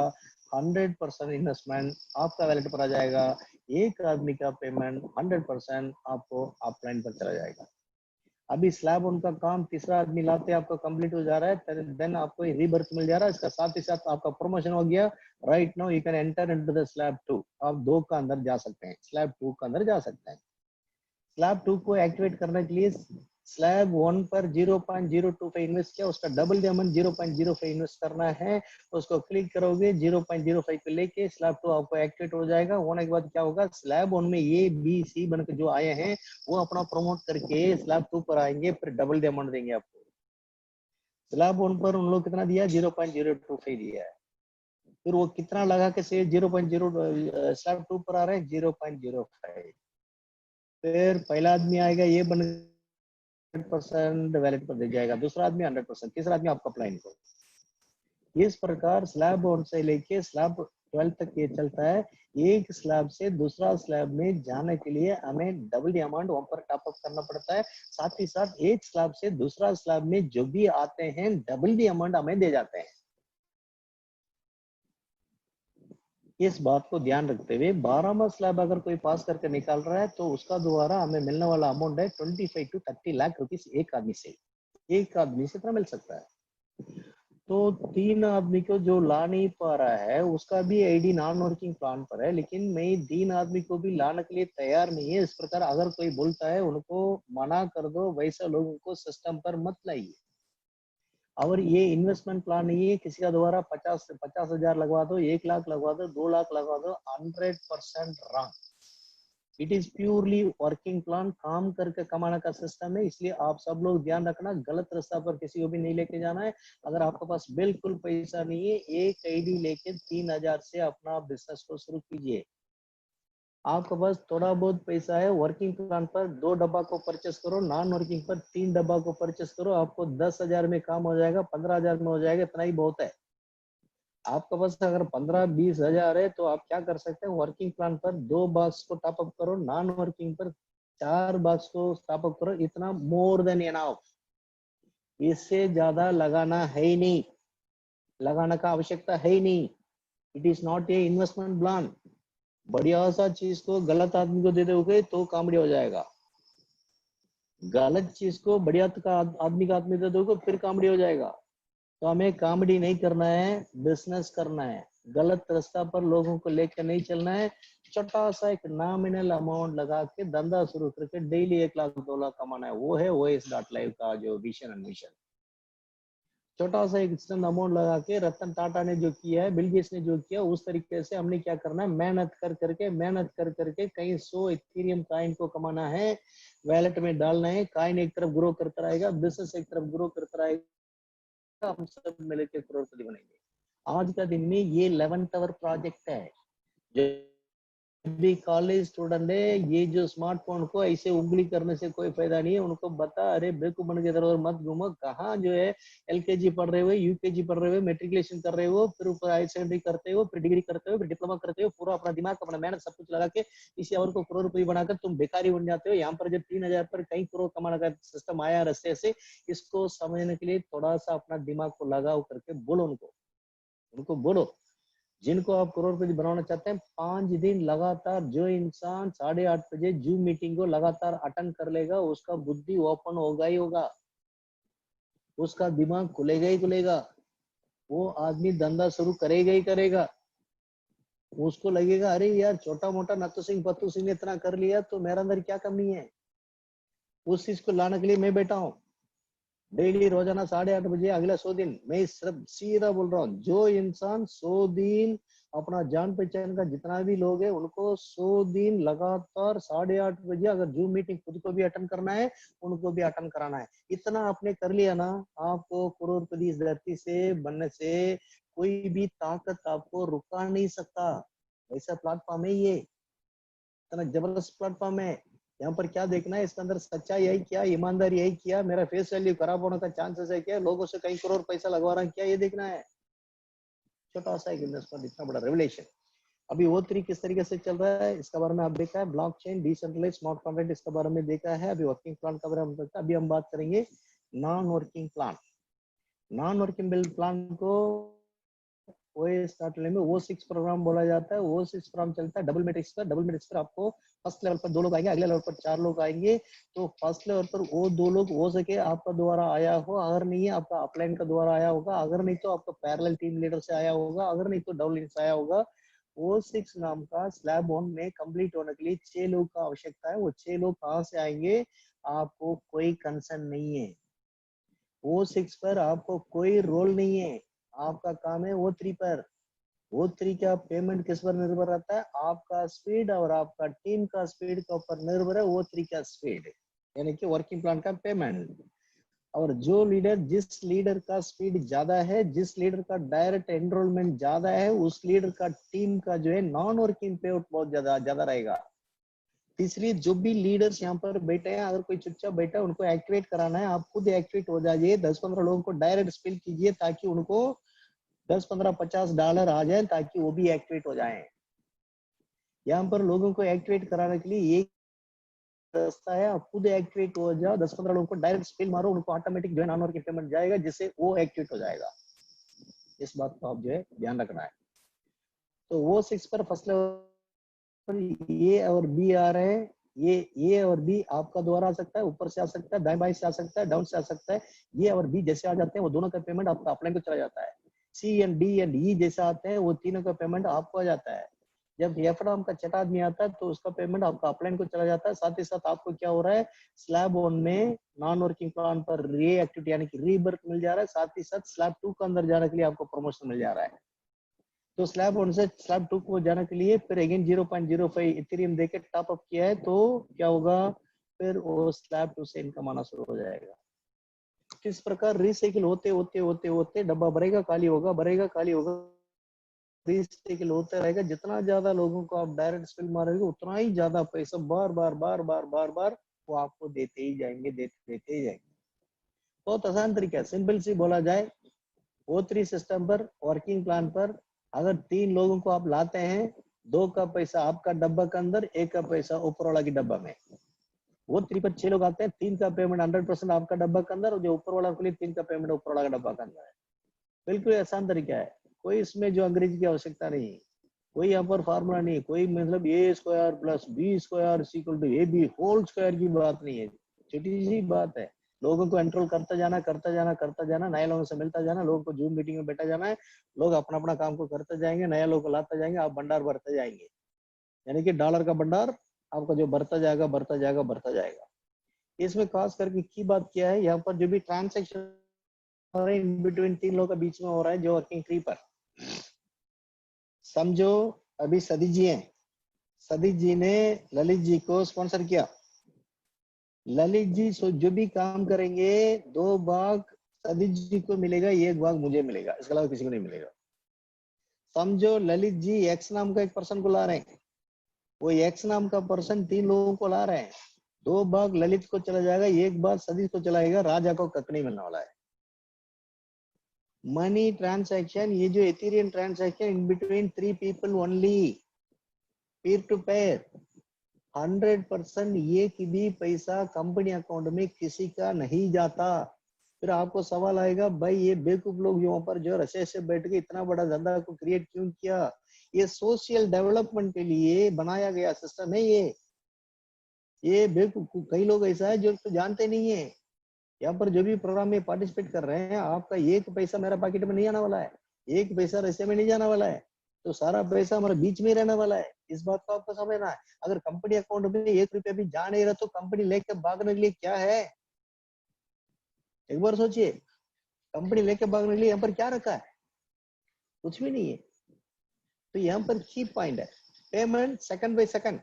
Speaker 1: 100% इन्वेस्टमेंट आपका वैलेट पर आ जाएगा। एक आदमी का पेमेंट 100% आपको ऑफलाइन पर चला जाएगा। अभी स्लैब उनका काम तीसरा आदमी लाते आपका कंप्लीट हो जा रहा है, देन आपको रीबर्थ मिल जा रहा है। इसका साथ ही साथ आपका प्रमोशन हो गया। Right now you can enter into the slab 2। आप 2 का अंदर जा सकते हैं, स्लैब 2 का अंदर जा सकते हैं। स्लैब 2 को एक्टिवेट करने के लिए स्लैब 1 पर 0.025 इन्वेस्ट किया, उसका डबल अमाउंट 0.05 इन्वेस्ट करना है। उसको क्लिक करोगे 0.05 पे लेके स्लैब 2 आपको एक्टिवेट हो जाएगा। होने के बाद क्या होगा? स्लैब 1 में ए बी सी बनकर जो आए हैं वो अपना प्रमोट करके स्लैब 2 पर आएंगे, फिर डबल अमाउंट देंगे आपको। स्लैब 1 पर उन लोग कितना दिया? 0.025 दिया है। फिर वो कितना लगा के से 0.0 स्लैब 2 पर आ रहा है 0.05। फिर पहला आदमी आएगा ये बन 100% वैलिड पर दे जाएगा, दूसरा आदमी 100%, तीसरा आदमी आपका प्लान को। इस प्रकार स्लैब 1 से लेके स्लैब 12 तक ये चलता है। एक स्लैब से दूसरा स्लैब में जाने के लिए हमें डबल अमाउंट वहां पर टॉप अप करना पड़ता है। साथ ही साथ एक स्लैब से दूसरा स्लैब में जो भी आते हैं डबल अमाउंट हमें दे जाते हैं। इस बात को ध्यान रखते हुए 12वां स्लैब अगर कोई पास करके निकाल रहा है तो उसका दोबारा हमें मिलने वाला अमाउंट है 25 to 30 लाख रुपीस एक आदमी से इतना मिल सकता है। तो 3 आदमी को जो ला नहीं पा रहा है उसका भी आईडी नॉन वर्किंग प्लान पर है, लेकिन मैं 3 आदमी को भी लाने के लिए तैयार नहीं है। इस प्रकार अगर कोई बोलता है उनको मना कर दो, वैसा लोगों को सिस्टम पर मत लाइए। और ये इन्वेस्टमेंट प्लान नहीं है किसी का दोबारा 50,000 लगवा दो, 1 लाख लगवा दो, 2 लाख लगवा दो, 100% wrong. It is purely working plan, काम करके कमाने का सिस्टम है। इसलिए आप सब लोग ध्यान रखना, गलत रास्ता पर किसी को भी नहीं लेके जाना है। अगर आपके पास बिल्कुल पैसा नहीं है, एक आईडी लेके 3,000 से अपना बिजनेस को शुरू कीजिए। आपके पास थोड़ा बहुत पैसा है, वर्किंग प्लान पर 2 डब्बा को परचेस करो, नॉन वर्किंग पर 3 डब्बा को परचेस करो। आपको 10,000 में काम हो जाएगा, 15,000 में हो जाएगा, इतना ही बहुत है। आपके पास अगर 15-20 हजार है तो आप क्या कर सकते हैं, वर्किंग प्लान पर 2 बॉक्स को टॉप अप करो, नॉन वर्किंग पर 4 बॉक्स को टॉप अप करो, इतना मोर देन एनफ। इससे ज्यादा लगाना है ही नहीं, लगाने का आवश्यकता है ही नहीं। It is not a investment plan. बढ़िया सा चीज को गलत आदमी को दे दोगे तो कॉमेडी हो जाएगा, गलत चीज को बढ़िया आदमी का आदमी दे दोगे फिर कॉमेडी हो जाएगा। तो हमें कॉमेडी नहीं करना है, बिजनेस करना है। गलत रास्ता पर लोगों को लेकर नहीं चलना है। छोटा सा एक नॉमिनल अमाउंट लगा के धंधा शुरू करके डेली 1 लाख 2 लाख कमाना है। वो है OS.live का जो विजन एंड मिशन। छोटा सा एक अमाउंट लगा के रतन टाटा ने जो किया है, बिल गेट्स ने जो किया, उस तरीके से हमने क्या करना है, मेहनत कर करके कहीं 100 इथेरियम कॉइन को कमाना है, वैलेट में डालना है। कॉइन एक तरफ ग्रो करता रहेगा, बिजनेस एक तरफ ग्रो करता रहेगा, हम सब मिलकर करोड़पति बनेंगे। आज का दिन में ये 11th आवर प्रोजेक्ट है। जो भी कॉलेज स्टूडेंट है, ये जो स्मार्टफोन को ऐसे उंगली करने से कोई फायदा नहीं है। उनको बता, अरे बेवकूफ बन के इधर उधर मत घूमो। कहाँ जो है LKG पढ़ रहे हो, UKG पढ़ रहे हो, मेट्रिकुलेशन कर रहे हो, फिर ऊपर हायर सेकेंडरी करते हो, फिर डिग्री करते हो, फिर डिप्लोमा करते हो, पूरा अपना दिमाग अपना मेहनत सब कुछ लगा के इसी आवर को करोड़ रुपये बनाकर तुम बेकारी बन जाते हो। यहाँ पर जब 3,000 पर कई करोड़ कमाने का सिस्टम आया रस्ते से, इसको समझने के लिए थोड़ा सा अपना दिमाग को लगाओ करके बोलो उनको बोलो। जिनको आप करोड़पति बनाना चाहते हैं, 5 दिन लगातार जो इंसान 8:30 बजे जूम मीटिंग को लगातार अटेंड कर लेगा, उसका बुद्धि ओपन होगा ही होगा, उसका दिमाग खुलेगा ही खुलेगा, वो आदमी धंधा शुरू करेगा ही करेगा। उसको लगेगा, अरे यार छोटा मोटा नत्थु सिंह पत्तू सिंह ने इतना कर लिया तो मेरे अंदर क्या कमी है। उस चीज को लाने के लिए मैं बैठा हूँ डेली रोजाना 8:30 बजे अगला 100 दिन। मैं सिर्फ सीधा बोल रहा हूँ, जो इंसान 100 दिन अपना जान पहचान का जितना भी लोग है उनको 100 दिन लगातार 8:30 बजे अगर जूम मीटिंग खुद को भी अटेंड करना है, उनको भी अटेंड कराना है। इतना आपने कर लिया ना, आपको करोड़पति इस धरती से बनने से कोई भी ताकत आपको रुका नहीं सकता। ऐसा प्लेटफॉर्म है ये, इतना जबरदस्त प्लेटफॉर्म है। यहाँ पर क्या देखना है, इसके अंदर सच्चाई है क्या, ईमानदारी है क्या, मेरा फेस वैल्यू खराब होने का चांसेस है क्या, लोगों से कई करोड़ पैसा लगवा रहा है क्या, ये देखना है। छोटा सा एक इन्वेस्टमेंट, इतना बड़ा रेवलेशन। अभी वो किस तरीके से चल रहा है इसका बारे में आप देखा है, ब्लॉकचेन, डिसेंट्रलाइज्ड स्मार्ट कॉन्ट्रैक्ट, इसके बारे में देखा है। अभी वर्किंग प्लान का बारे में देखा, अभी हम बात करेंगे non working plan. Non working plan को OS.live में O6 प्रोग्राम बोला जाता है। O6 प्रोग्राम चलता है डबल मैट्रिक्स पर। डबल मैट्रिक्स पर आपको फर्स्ट लेवल पर 2 लोग आएंगे, अगले लेवल पर 4 लोग आएंगे। तो फर्स्ट लेवल पर वो 2 लोग हो सके आपका द्वारा आया हो, अगर नहीं है आपका अपलाइन का द्वारा आया होगा, अगर नहीं तो आपका पैरेलल टीम लीडर से आया होगा, अगर नहीं तो डबल से आया होगा। O6 नाम का स्लैब 1 में कंप्लीट होने के लिए 6 लोग का आवश्यकता है। वो 6 लोग कहाँ से आएंगे, आपको कोई कंसर्न नहीं है। O6 पर आपको कोई रोल नहीं है, आपका काम है O3 पर। O3 का पेमेंट किस पर निर्भर रहता है, आपका स्पीड और आपका टीम का स्पीड के ऊपर निर्भर है O3 का स्पीड, यानी कि वर्किंग प्लान का पेमेंट। और जो लीडर, जिस लीडर का स्पीड ज्यादा है, जिस लीडर का डायरेक्ट एनरोलमेंट ज्यादा है, उस लीडर का टीम का जो है नॉन वर्किंग पे आउट बहुत ज्यादा ज्यादा रहेगा। तीसरी, जो भी लीडर्स यहाँ पर बैठे हैं, अगर कोई चुपचाप बैठा है, उनको एक्टिवेट कराना है, आप खुद एक्टिवेट हो जाइए, 10-15 लोगों को डायरेक्ट स्पिल कीजिए ताकि उनको 10-15-50 डॉलर आ जाए, ताकि वो भी एक्टिवेट हो जाए। यहाँ पर लोगों को एक्टिवेट कराने के लिए एक रास्ता है, आप खुद एक्टिवेट हो जाओ, 10-15 लोगों को डायरेक्ट स्पिल मारो, उनको ऑटोमेटिक जो है नॉन वर्किंग पेमेंट जाएगा, जिससे वो एक्टिवेट हो जाएगा। इस बात को आप जो है ध्यान रखना है। तो वो 6 पर फर्स्ट लेवल ए और बी आ रहे हैं। ये ए और बी आपका द्वारा आ सकता है, ऊपर से आ सकता है, दाएं बाएं से आ सकता है, डाउन से आ सकता है। ये और बी जैसे आ जाते हैं, वो दोनों का पेमेंट आपका अपलाइन को चला जाता है। सी एंड डी एंड ई जैसे आते हैं, वो तीनों का पेमेंट आपको आ जाता है। जब एफ नाम का छठा आदमी आता है, तो उसका पेमेंट आपका अपलाइन को चला जाता है। साथ ही साथ आपको क्या हो रहा है, स्लैब 1 में नॉन वर्किंग प्लान पर री एक्टिविटी यानी कि रीबर्थ मिल जा रहा है। साथ ही साथ स्लैब 2 के अंदर जाने के लिए आपको प्रमोशन मिल जा रहा है। तो स्लैब 1 से स्लैब 2 को जाने के लिए फिर अगेन 0.05 इथेरियम देके टॉप अप किया है, तो क्या होगा, फिर वो स्लैब 2 से इनकम आना शुरू हो जाएगा। किस प्रकार रिसाइकिल होते होते होते होते डब्बा भरेगा, खाली होगा, भरेगा, खाली होगा, रिसाइकिल होता रहेगा। जितना ज्यादा लोगों को आप डायरेक्ट स्पिल मारेंगे, उतना ही ज्यादा पैसा बार बार बार बार बार बार वो आपको देते ही जाएंगे, देते ही जाएंगे। बहुत आसान तरीका है, सिंपल सी बोला जाए, O3 सिस्टम पर, वर्किंग प्लान पर अगर 3 लोगों को आप लाते हैं, 2 का पैसा आपका डब्बा के अंदर, 1 का पैसा ऊपर वाला की डब्बा में। O3 पर 6 लोग आते हैं, 3 का पेमेंट 100% आपका डब्बा के अंदर, और जो ऊपर वाला के लिए 3 का पेमेंट ऊपर वाला का डब्बा के अंदर है। बिल्कुल आसान तरीका है, कोई इसमें जो अंग्रेजी की आवश्यकता नहीं है, कोई यहाँ पर फार्मूला नहीं है, कोई मतलब a square plus b square equal to a b whole square की बात नहीं है। छोटी सी बात है, लोगों को कंट्रोल करता जाना, करता जाना, करता जाना, नए लोगों से मिलता जाना, लोगों को जूम मीटिंग में बैठा जाना है, लोग अपना अपना काम को करते जाएंगे, नया लोग को लाते जाएंगे, आप भंडार भरते जाएंगे, यानी कि डॉलर का भंडार आपका जो बढ़ता जाएगा, बढ़ता जाएगा, बढ़ता जाएगा। इसमें खास करके की बात क्या है, यहाँ पर जो भी ट्रांजेक्शन इन बिटवीन 3 लोगों के बीच में हो रहा है, जो वर्किंग ट्री पर, समझो अभी सदी जी हैं, सदी जी ने ललित जी को स्पॉन्सर किया, ललित जी जो भी काम करेंगे, 2 भाग सदी जी को मिलेगा, 1 भाग मुझे मिलेगा, इसके अलावा किसी को नहीं मिलेगा। समझो ललित जी एक्स नाम का एक पर्सन को ला रहे हैं, वो एक्स नाम का पर्सन 3 लोगों को ला रहे हैं, 2 भाग ललित को चला जाएगा, 1 भाग सदी को चलाएगा, राजा को कक नहीं मिलने वाला है। मनी ट्रांसैक्शन, ये जो ethereum transaction in between 3 people only, peer to pair, 100% एक भी पैसा कंपनी अकाउंट में किसी का नहीं जाता। फिर आपको सवाल आएगा, भाई ये बेवकूफ लोग यहाँ पर जो रसे से बैठ के इतना बड़ा धंधा को क्रिएट क्यों किया? ये सोशल डेवलपमेंट के लिए बनाया गया सिस्टम है। ये बेवकूफ कई लोग ऐसा है जो तो जानते नहीं है। यहाँ पर जो भी प्रोग्राम में पार्टिसिपेट कर रहे हैं, आपका 1 पैसा मेरा पॉकेट में नहीं आने वाला है, 1 पैसा रस्ते में नहीं जाने वाला है, तो सारा पैसा हमारे बीच में रहने वाला है। इस बात को आपको समझना है। अगर कंपनी अकाउंट में 1 रुपया भी जा नहीं रहा, तो कंपनी लेके भागने के लिए क्या है? एक बार सोचिए, कंपनी लेके भागने के लिए यहाँ पर क्या रखा है? कुछ भी नहीं है। तो यहाँ पर की पॉइंट है, पेमेंट सेकंड बाय सेकंड।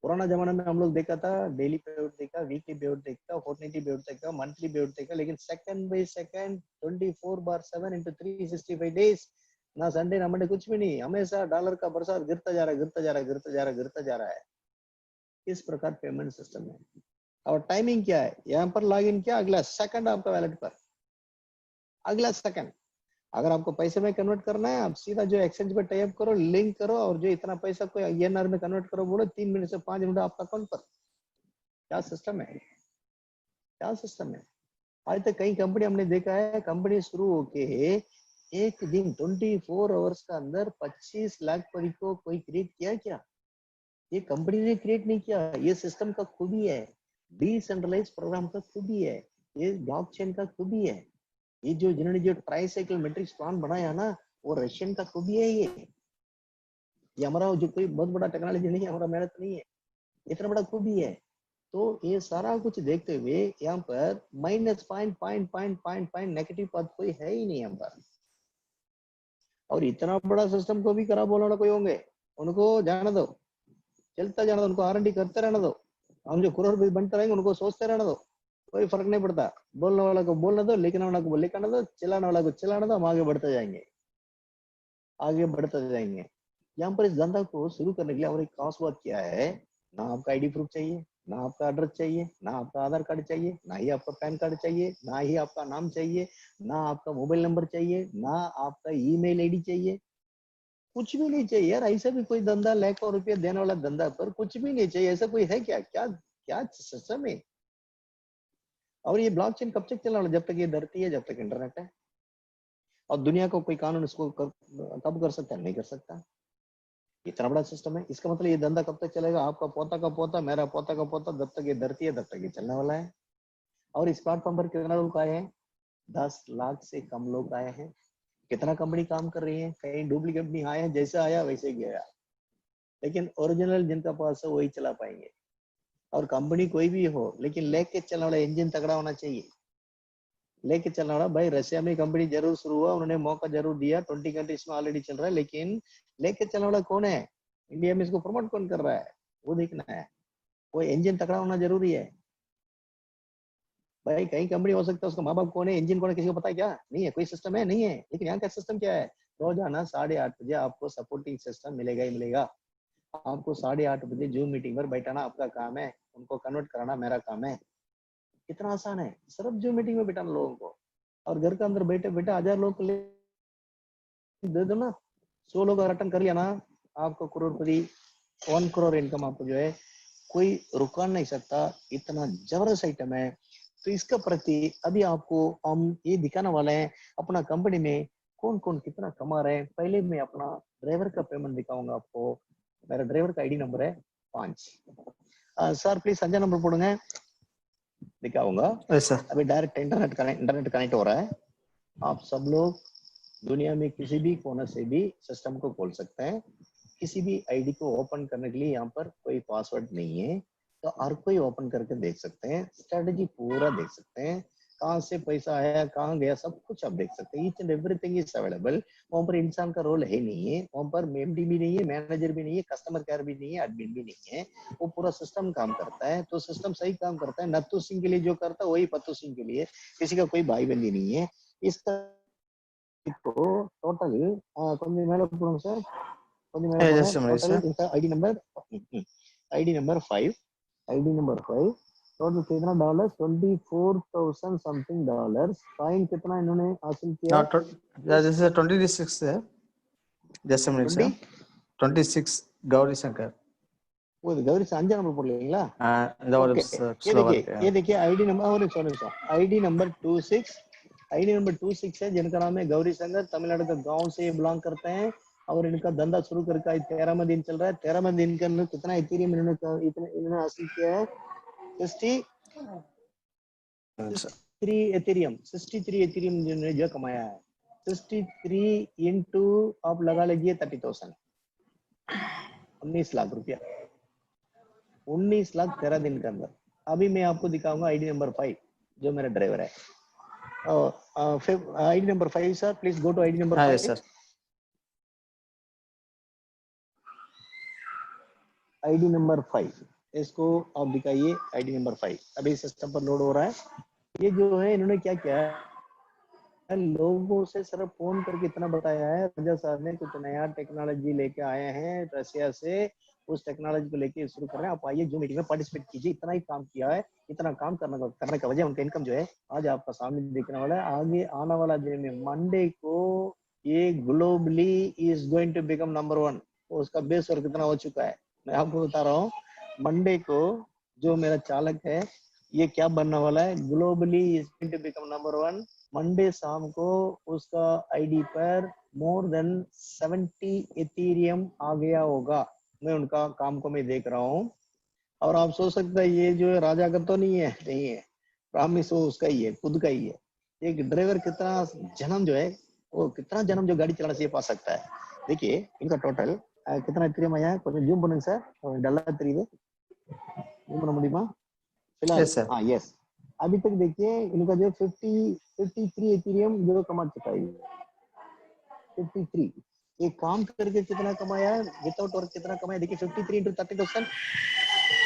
Speaker 1: पुराना जमाना में हम लोग देखा था, डेली पेआउट देखा, वीकली पेआउट देखा, फोर्टनाइटली पेआउट देखा, मंथली पेआउट देखा, लेकिन second by second 24/7 into 365 days, ना संडे ना मंडे, कुछ भी नहीं, हमेशा डॉलर का बरसात गिरता जा रहा है, गिरता जा रहा है, गिरता जा रहा है, गिरता जा रहा है। इस प्रकार पेमेंट सिस्टम है। और टाइमिंग क्या है, यहाँ पर लॉग इन किया, अगला सेकंड आपका वैलेट पर, अगला सेकंड। अगर आपको पैसे में कन्वर्ट करना है, आप सीधा जो एक्सचेंज पर टाइप करो, लिंक करो, और जो इतना पैसा को INR में कन्वर्ट करो, बोलो 3 मिनट से 5 मिनट आपका अकाउंट पर। क्या सिस्टम है, क्या सिस्टम है। आज तक कई कंपनी हमने देखा है, कंपनी शुरू होके एक दिन 24 आवर्स का अंदर 25 लाख पर को कोई क्रिएट किया क्या? ये कंपनी ने क्रिएट नहीं किया, ये सिस्टम का खूबी है, डिसेंट्रलाइज प्रोग्राम का खूबी है, ये ब्लॉकचेन का खूबी है। ये जो जिन्होंने जो ट्राइसाइकिल मैट्रिक्स प्लान बनाया ना, वो रशियन का खूबी है। ये हमारा जो कोई बहुत बड़ा टेक्नोलॉजी नहीं है, हमारा मेहनत नहीं है, इतना बड़ा खूबी है। तो ये सारा कुछ देखते हुए यहाँ पर माइनस पॉइंट नेगेटिव बात कोई है ही नहीं यहाँ पर। और इतना बड़ा सिस्टम को भी खराब बोलना कोई होंगे, उनको जाने दो, चलता जाना दो, उनको R&D करते रहना दो। हम जो करोड़ रुपए बनते रहेंगे, उनको सोचते रहना दो, कोई फर्क नहीं पड़ता, बोलने वाला को बोलने दो, लिखने वाला को लिखने दो, चलाने वाला को चलाने दो, हम आगे बढ़ते जाएंगे, आगे बढ़ते जाएंगे। यहाँ पर इस धंधा को शुरू करने के लिए हमारी खास बात क्या है, ना आपका आईडी प्रूफ चाहिए, ना आपका एड्रेस चाहिए, ना आपका आधार कार्ड चाहिए, ना ही आपका पैन कार्ड चाहिए, ना ही आपका नाम चाहिए, ना आपका मोबाइल नंबर चाहिए, ना आपका ईमेल आईडी चाहिए, कुछ भी नहीं चाहिए यार। ऐसा भी कोई धंधा लाखों रुपया देने वाला धंधा पर कुछ भी नहीं चाहिए, ऐसा कोई है क्या? क्या क्या सिस्टम है? और ये ब्लॉकचेन कब तक चलने वाला? जब तक ये धरती है, जब तक इंटरनेट है। और दुनिया को कोई कानून इसको कब कर सकता है? नहीं कर सकता। इतना बड़ा सिस्टम है, इसका मतलब ये धंधा कब तक चलेगा? आपका पोता का पोता, मेरा पोता का पोता, जब तक ये धरती है तब तक ये चलने वाला है। और इस प्लेटफॉर्म पर कितना लोग आए हैं? 10 लाख से कम लोग आए हैं। कितना कंपनी काम कर रही है? कहीं डुप्लीकेट नहीं आया है, जैसा आया वैसे गया, लेकिन ओरिजिनल जिनका पास है वही चला पाएंगे। और कंपनी कोई भी हो, लेकिन लेके चलने वाला इंजन तगड़ा होना चाहिए। लेके चलने वाला, भाई रशिया में कंपनी जरूर शुरू हुआ, उन्होंने मौका जरूर दिया, 20 कंट्रीज में ऑलरेडी चल रहा है, लेकिन लेके चलने वाला कौन है? इंडिया में इसको प्रमोट कौन कर रहा है, वो देखना है। वो इंजन तगड़ा होना जरूरी है। भाई कहीं कंपनी हो सकता है, उसका माँ बाप कौन है, इंजन कौन है, किसी को पता है क्या? नहीं है, कोई सिस्टम है नहीं है। लेकिन यहाँ का सिस्टम क्या है? रोजाना 8:30 बजे आपको सपोर्टिंग सिस्टम मिलेगा ही मिलेगा। आपको 8:30 बजे जूम मीटिंग पर बैठाना आपका काम है, उनको कन्वर्ट कराना मेरा काम है। कितना आसान है, सिर्फ जूम मीटिंग में बैठाना लोगों को। और घर के अंदर बैठे बैठे 1000 लोग दे दो ना, 100 लोग अटेंड कर लिया ना, आपको करोड़पति, 1 करोड़ इनकम आपको जो है कोई रुका नहीं सकता। इतना जबरदस्त आइटम है। तो इसका प्रति अभी आपको हम ये दिखाने वाले हैं अपना कंपनी में कौन कौन कितना कमा रहे हैं। पहले मैं अपना ड्राइवर का पेमेंट दिखाऊंगा आपको। मेरा ड्राइवर का आईडी नंबर है 5। सर प्लीज संजय नंबर போடுங்க, दिखाऊंगा।
Speaker 4: सर
Speaker 1: अभी डायरेक्ट इंटरनेट कनेक्ट हो रहा है। आप सब लोग दुनिया में किसी भी कोने से भी सिस्टम को खोल सकते हैं। किसी भी आईडी को ओपन करने के लिए यहाँ पर कोई पासवर्ड नहीं है, तो हर कोई ओपन करके देख सकते हैं, स्ट्रेटेजी पूरा देख सकते हैं, कहाँ से पैसा आया, कहाँ गया, सब कुछ आप देख सकते हैं। Each and everything is available. वहाँ पर इंसान का रोल है नहीं है, वहाँ पर एमडी भी नहीं है, मैनेजर भी नहीं है, कस्टमर केयर भी नहीं है, एडमिन भी नहीं है। वो पूरा सिस्टम काम करता है। तो सिस्टम सही काम करता है। नत्थू सिंह के लिए जो करता है वही पत्तू सिंह के लिए, किसी का कोई भाई बंदी नहीं है। इसका टोटल கொஞ்சம் மேல போடுங்க சார், கொஞ்சம் மேல போடுங்க। टोटल इसका ID number 5, ID number 5 total कितना डॉलर? 24,000 something dollar. फाइन कितना इन्होंने हासिल किया?
Speaker 4: this is 26 है, just a minute sir, 26 Gauri Shankar.
Speaker 1: वो गौरी से 5 नंबर போடுறீங்களா?
Speaker 4: ओके
Speaker 1: ये देखिए आईडी नंबर, और एक sorry ID number 26, ID number 26 है, जिनका नाम है गौरी शंकर, तमिलनाडु का गांव से बिलोंग करते हैं। और इनका धंधा शुरू करके 13वां दिन चल रहा है। 13वां दिन के अंदर कितना इथेरियम इन्होंने हासिल किया है? 63 इथेरियम जिन्होंने जो कमाया है। 63 इंटू आप लगा लीजिए 30,000, 19 लाख रुपया, 19 लाख 13 दिन के अंदर। अभी मैं आपको दिखाऊंगा आईडी नंबर 5 जो मेरा ड्राइवर है। ID number 5 sir, please go to ID number 5
Speaker 4: sir.
Speaker 1: ID number 5 इसको आप दिखाइए। आईडी नंबर 5 अभी सिस्टम पर लोड हो रहा है। ये जो है इन्होंने क्या किया है, लोगों से सिर्फ फोन करके इतना बताया है, राजा साहब ने कुछ नया टेक्नोलॉजी लेके आए हैं रशिया से, उस टेक्नोलॉजी को लेके शुरू कर रहे हैं, आप आइए जो मीटिंग में पार्टिसिपेट कीजिए। इतना ही काम किया है। इतना काम करने का वजह उनका इनकम जो है आज आपका सामने देखने वाला है। आगे आने वाला दिन में मंडे को ये globally is going to become number 1। उसका बेस और कितना हो चुका है मैं आपको बता रहा हूँ। मंडे को जो मेरा चालक है ये क्या बनने वाला है, globally is going to become number 1। Monday शाम को उसका आईडी पर मोर देन 70 इथेरियम आ गया होगा। मैं उनका काम को मैं देख रहा हूँ। और आप सोच सकते हैं ये जो है राजा का तो नहीं है, नहीं है, प्रॉमिस वो उसका ही है, खुद का ही है। एक ड्राइवर कितना जन्म जो है, वो कितना जन्म जो गाड़ी चलाना चाहिए पा सकता है। देखिए इनका टोटल कितना इथेरियम आया है, கொஞ்சம் ஜூம் பண்ணுங்க சார், डला தெரியுது, जूम பண்ண முடியுமா फिलहाल? हाँ यस, अभी तक देखिए इनका जो 53 इथेरियम जो कमा चुका है। 53 ये काम करके कितना कमाया है, विदाउट वर्क कितना कमाया? देखिए 53 into 30,000,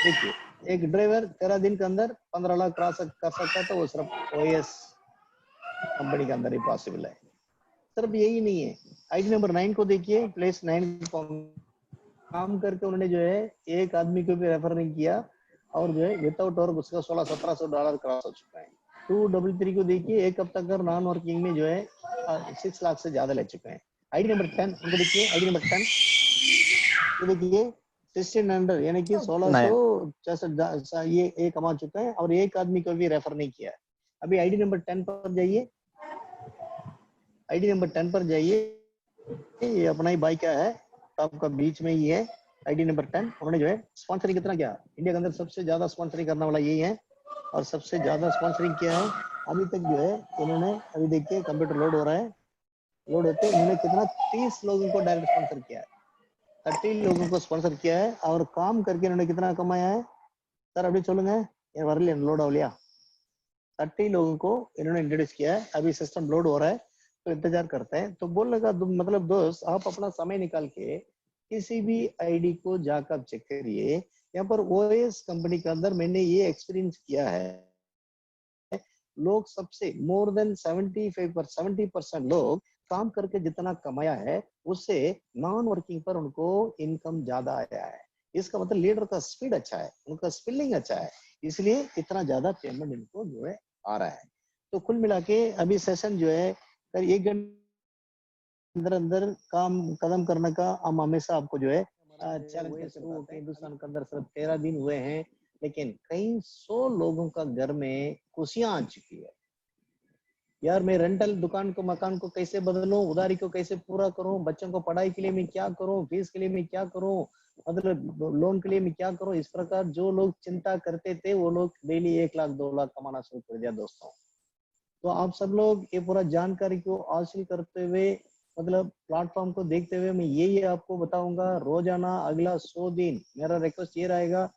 Speaker 1: देखिए एक ड्राइवर 13 दिन के अंदर 15 लाख क्रॉस कर सकता है, तो वो सिर्फ ओएस कंपनी के अंदर ही पॉसिबल है। सिर्फ यही नहीं है, आईडी नंबर 9 को देखिए, प्लेस 9 काम करके उन्होंने जो है एक आदमी को भी रेफर नहीं किया और जो है विदाउट वर्क उसका $1600-1700 क्रॉस हो चुका है। 233 को देखिए, एक हफ्ता कर नॉन वर्किंग में जो है 6 लाख से ज्यादा ले चुके हैं। आईडी नंबर 10 उनको देखिए, आईडी नंबर 10 तो देखिए 1600 यानी कि 1666 ये कमा चुका है और एक आदमी को भी रेफर नहीं किया। अभी आईडी नंबर 10 पर जाइए, आईडी नंबर 10 पर जाइए, ये अपना ही बाइक है, टॉप का बीच में ही है। आईडी नंबर 10 उन्होंने जो है स्पॉन्सरिंग कितना किया, इंडिया के अंदर सबसे ज्यादा स्पॉन्सरिंग करने वाला यही है और सबसे ज्यादा स्पॉन्सरिंग किया है अभी तक जो है इन्होंने। अभी देखिए कंप्यूटर लोड हो रहा है, लोड होते इन्होंने कितना 30 लोगों को डायरेक्ट स्पॉन्सर किया है, 30 लोगों को स्पॉन्सर किया है और काम करके इन्होंने कितना कमाया है सर अभी சொல்லுங்க வரல लोड हो लिया। 30 लोगों को इन्होंने इंट्रोड्यूस किया है, अभी सिस्टम लोड हो रहा है तो इंतजार करते हैं। तो बोलने का मतलब दोस्त, आप अपना समय निकाल के किसी भी आईडी को जाकर चेक करिए। यहाँ पर ओएस कंपनी के अंदर मैंने ये एक्सपीरियंस किया है, लोग सबसे मोर देन 70% लोग काम करके जितना कमाया है उससे नॉन वर्किंग पर उनको इनकम ज्यादा आया है। इसका मतलब लीडर का स्पीड अच्छा है, उनका स्पिलिंग अच्छा है, इसलिए इतना ज्यादा पेमेंट इनको जो है आ रहा है। तो कुल मिला के अभी सेशन जो है सर 1 घंटे अंदर अंदर काम खत्म करने का हम हमेशा आपको जो है चैलेंज करके बताते हैं। हिंदुस्तान के अंदर सिर्फ 13 दिन हुए हैं लेकिन कई 100 लोगों का घर में खुशियां आ चुकी है। यार मैं रेंटल दुकान को मकान को कैसे बदलूं, उधारी को कैसे पूरा करूं, बच्चों को पढ़ाई के लिए मैं क्या करूं, फीस के लिए मैं क्या करूं, मतलब लोन के लिए मैं क्या करूं, इस प्रकार जो लोग चिंता करते थे वो लोग डेली 1 लाख 2 लाख कमाना शुरू कर दिया दोस्तों। तो आप सब लोग ये पूरा जानकारी को हासिल करते हुए, मतलब प्लेटफॉर्म को देखते हुए मैं यही आपको बताऊंगा, रोजाना अगला 100 दिन मेरा रिक्वेस्ट ये रहेगा,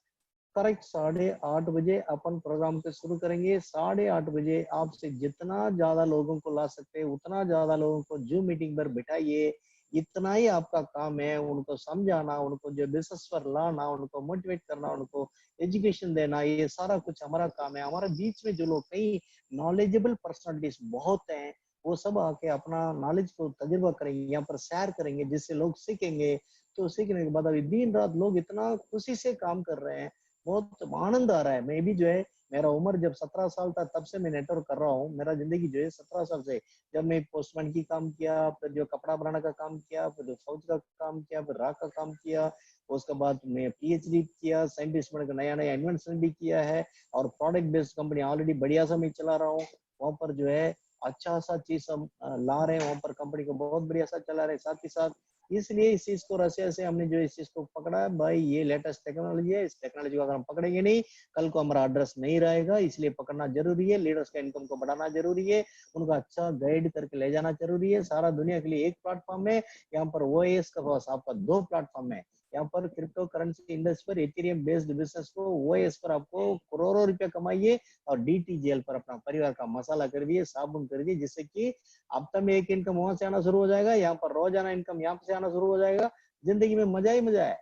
Speaker 1: करेक्ट 8:30 बजे अपन प्रोग्राम को शुरू करेंगे। 8:30 बजे आपसे जितना ज्यादा लोगों को ला सकते हैं उतना ज्यादा लोगों को जूम मीटिंग पर बिठाइए। इतना ही आपका काम है, उनको समझाना, उनको जो बिजनेस पर लाना, उनको मोटिवेट करना, उनको एजुकेशन देना, ये सारा कुछ हमारा काम है। हमारे बीच में जो लोग कई नॉलेजेबल पर्सनालिटीज बहुत हैं, वो सब आके अपना नॉलेज को तजुर्बा करेंगे, यहाँ पर शेयर करेंगे, जिससे लोग सीखेंगे। तो सीखने के बाद अभी दिन रात लोग इतना खुशी से काम कर रहे हैं, बहुत आनंद आ रहा है। मैं भी जो है, मेरा उम्र जब 17 साल था तब से मैं नेटवर्क कर रहा हूँ। मेरा जिंदगी जो है 17 साल से, जब मैं पोस्टमैन की काम किया, फिर जो कपड़ा बनाने का काम किया, फिर जो फौज का काम किया, फिर राख का काम किया, उसके बाद मैं पीएचडी किया, साइंटिस्ट बनकर नया नया इन्वेंशन भी किया है और प्रोडक्ट बेस्ड कंपनी ऑलरेडी बढ़िया सा मैं चला रहा हूँ। वहां पर जो है अच्छा सा चीज हम ला रहे हैं, वहां पर कंपनी को बहुत बढ़िया सा चला रहे हैं। साथ ही साथ इसलिए इस चीज को रसिया से हमने जो इस चीज को पकड़ा है, भाई ये लेटेस्ट टेक्नोलॉजी है, इस टेक्नोलॉजी को अगर हम पकड़ेंगे नहीं, कल को हमारा एड्रेस नहीं रहेगा, इसलिए पकड़ना जरूरी है। लीडर्स का इनकम को बढ़ाना जरूरी है, उनका अच्छा गाइड करके ले जाना जरूरी है। सारा दुनिया के लिए एक प्लेटफॉर्म है, यहाँ पर ओएस का पास आपका 2 प्लेटफॉर्म है। यहाँ पर क्रिप्टो करेंसी इंडस्ट्री पर इथेरियम बेस्ड बिजनेस को ओएस पर आपको करोड़ों रुपया कमाइए और डीटीजीएल पर अपना परिवार का मसाला कर दिए, साबुन कर दिए, जिससे कि हफ्ता में एक इनकम वहां से आना शुरू हो जाएगा, यहाँ पर रोजाना इनकम यहाँ से आना शुरू हो जाएगा। जिंदगी में मजा ही मजा है,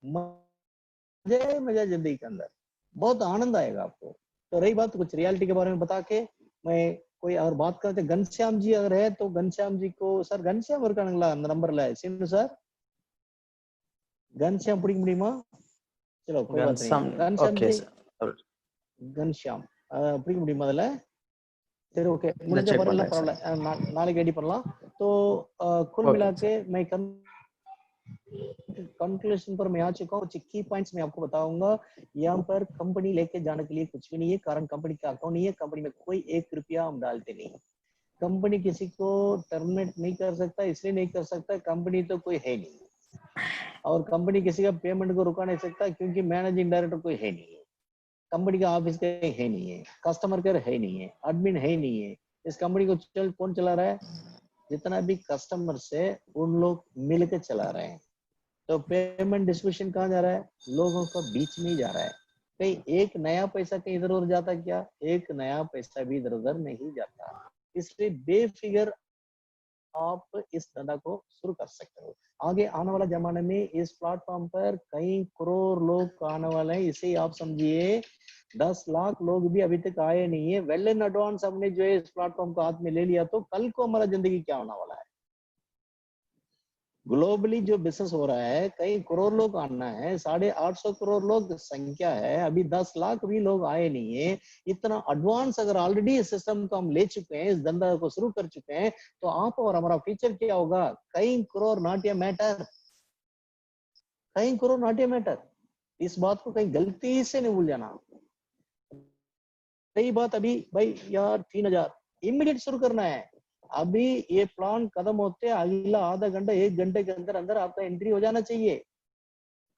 Speaker 1: मजा ही मजा है जिंदगी के अंदर, बहुत आनंद आएगा आपको। तो रही बात कुछ रियलिटी के बारे में बता के मैं कोई और बात करते, घनश्याम जी अगर है तो घनश्याम जी को, सर घनश्याम नंबर लाए सिंधु सर, घनश्याम பிடிக்க முடியுமா? चलो कोई बात नहीं, घनश्याम जी, घनश्याम பிடிக்க முடியுமா அதுல? சரி ओके, முடிஞ்ச பரவாயில்ல பரவாயில்ல, நாளைக்கு ரெடி பண்ணலாம்। तो कुल मिला के मैं कंक्लूजन पर मैं आ चुका हूँ। की पॉइंट्स मैं आपको बताऊंगा। यहाँ पर कंपनी लेके जाने के लिए कुछ भी नहीं है, कारण कंपनी का अकाउंट नहीं है, कंपनी में कोई 1 रुपया हम डालते नहीं। कंपनी किसी को टर्मिनेट नहीं कर सकता, इसलिए नहीं कर सकता कंपनी तो कोई है नहीं, और कंपनी किसी का पेमेंट को रुका नहीं सकता क्योंकि मैनेजिंग डायरेक्टर कोई है नहीं है, कंपनी का ऑफिस का है नहीं है, कस्टमर केयर है नहीं है, एडमिन है नहीं है। इस कंपनी को कौन चला रहा है? जितना भी कस्टमर से उन लोग मिलकर चला रहे हैं। तो पेमेंट डिस्ट्रीब्यूशन कहाँ जा रहा है? लोगों को बीच में ही जा रहा है। कहीं एक नया पैसा कहीं इधर उधर जाता क्या? एक नया पैसा भी इधर उधर नहीं जाता। इसलिए बेफिक्र आप इस धंधा को शुरू कर सकते हो। आगे आने वाला जमाने में इस प्लेटफॉर्म पर कई करोड़ लोग आने वाले हैं। इसे आप समझिए 10 लाख लोग भी अभी तक आए नहीं है। वेल इन एडवांस हमने जो है इस प्लेटफॉर्म को हाथ में ले लिया तो कल को हमारा जिंदगी क्या होने वाला है। ग्लोबली जो बिजनेस हो रहा है कई करोड़ लोग आना है, 850 करोड़ लोग संख्या है, अभी 10 लाख भी लोग आए नहीं है। इतना एडवांस अगर ऑलरेडी इस सिस्टम को हम ले चुके हैं, इस धंधा को शुरू कर चुके हैं, तो आप और हमारा फ्यूचर क्या होगा। कई करोड़ नॉट ए मैटर, कई करोड़ नॉट ए मैटर। इस बात को कहीं गलती से नहीं भूल जाना। सही बात, अभी भाई यार 3000 इमीडिएट शुरू करना है। अभी ये प्लान खत्म होते अगला आधा घंटा 1 घंटे के अंदर अंदर आपका एंट्री हो जाना चाहिए।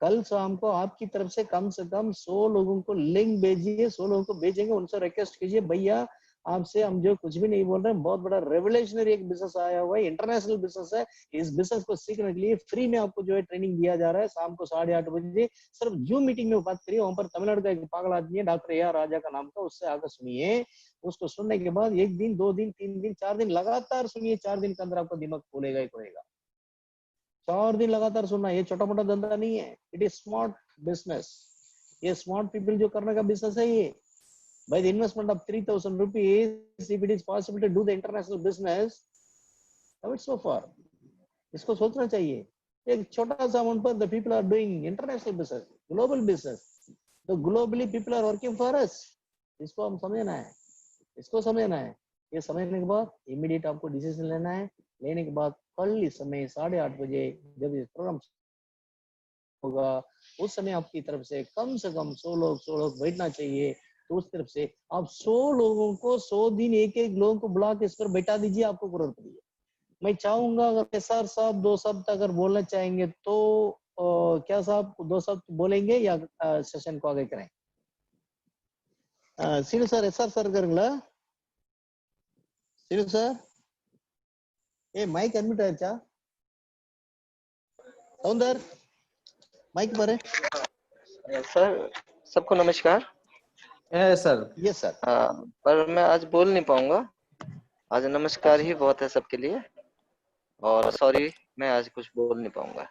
Speaker 1: कल शाम को आपकी तरफ से कम 100 लोगों को लिंक भेजिए, 100 लोगों को भेजेंगे, उनसे रिक्वेस्ट कीजिए भैया आपसे हम जो कुछ भी नहीं बोल रहे हैं, बहुत बड़ा रेवोल्यूशनरी एक बिजनेस आया हुआ है, इंटरनेशनल बिजनेस है। इस बिजनेस को सीखने के लिए फ्री में आपको जो है ट्रेनिंग दिया जा रहा है। शाम को 8:30 बजे सिर्फ जूम मीटिंग में बात करिए। वहां पर तमिलनाडु का एक पागल आदमी है डॉक्टर ए आर राजा का नाम का, उससे आकर सुनिए। उसको सुनने के बाद 1 दिन 2 दिन 3 दिन 4 दिन लगातार सुनिए। 4 दिन के अंदर आपका दिमाग खुलेगा ही खुलेगा। 4 दिन लगातार सुनना। ये छोटा मोटा धंधा नहीं है, इट इज स्मार्ट बिजनेस। ये स्मार्ट पीपल जो करने का बिजनेस है ये। By the investment of 3,000 rupees, if it is possible to do the international business, how it's so far? इसको सोचना चाहिए। एक छोटा सा अमाउंट पर the people are doing international business, global business. So globally people are working for us. इसको हम समझना है, इसको समझना है। ये समझने के बाद इमीडिएट आपको डिसीजन लेना है। लेने के बाद कल इस समय 8:30 बजे जब ये प्रोग्राम होगा, उस समय आपकी तरफ से कम 100 लोग बैठना चाहिए। तो उस तरफ से आप 100 लोगों को 100 दिन एक लोगों को बुला के इस पर बैठा दीजिए, आपको करोड़पति है। मैं चाहूंगा अगर एसआर साहब 2 शब्द अगर बोलना चाहेंगे तो क्या साहब 2 शब्द बोलेंगे या सेशन को आगे करें। सीनू सर, एसआर सर करूंगा। सीनू सर ए माइक अनम्यूट आयचा सौंदर माइक पर है
Speaker 5: सर। सबको नमस्कार।
Speaker 4: Sir
Speaker 1: yes sir.
Speaker 5: पर मैं आज बोल नहीं पाऊंगा। आज नमस्कार ही बहुत है सबके लिए, और सॉरी मैं आज कुछ बोल नहीं पाऊंगा।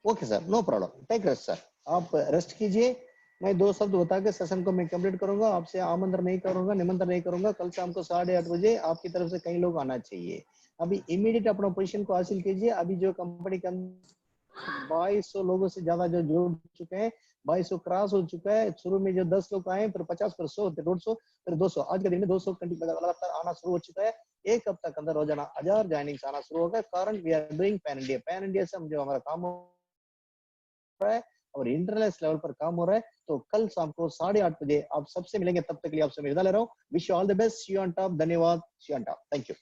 Speaker 1: Okay sir, no problem, take rest sir, आप रेस्ट कीजिए। मैं 2 शब्द बता के सेशन को मैं कंप्लीट करूंगा। आपसे आमंत्रण नहीं करूंगा, निमंत्रण नहीं करूंगा। कल शाम को 8:30 बजे आपकी तरफ से कई लोग आना चाहिए। अभी इमीडिएट अपना पोजीशन को हासिल कीजिए। अभी जो कंपनी का 2200 लोगों से ज्यादा जो जुड़ चुके हैं, 2200 क्रॉस हो चुका है। शुरू में जो 10 लोग आए, फिर 50, फिर 100, फिर 150, फिर 200। आज के दिन में 200 लगातार आना शुरू हो चुका है। एक हफ्ता के अंदर रोजाना 1000 ज्वाइनिंग आना शुरू होगा। कारण we are doing pan India. Pan India से हम जो हमारा काम हो रहा है और इंटरनेशनल लेवल पर काम हो रहा है। तो कल शाम को 8:30 बजे आप सबसे मिलेंगे। तब तक के लिए आपसे मैं विदा ले रहा हूँ। Wish you all the best. See you on top. धन्यवाद। See you on top. Thank you.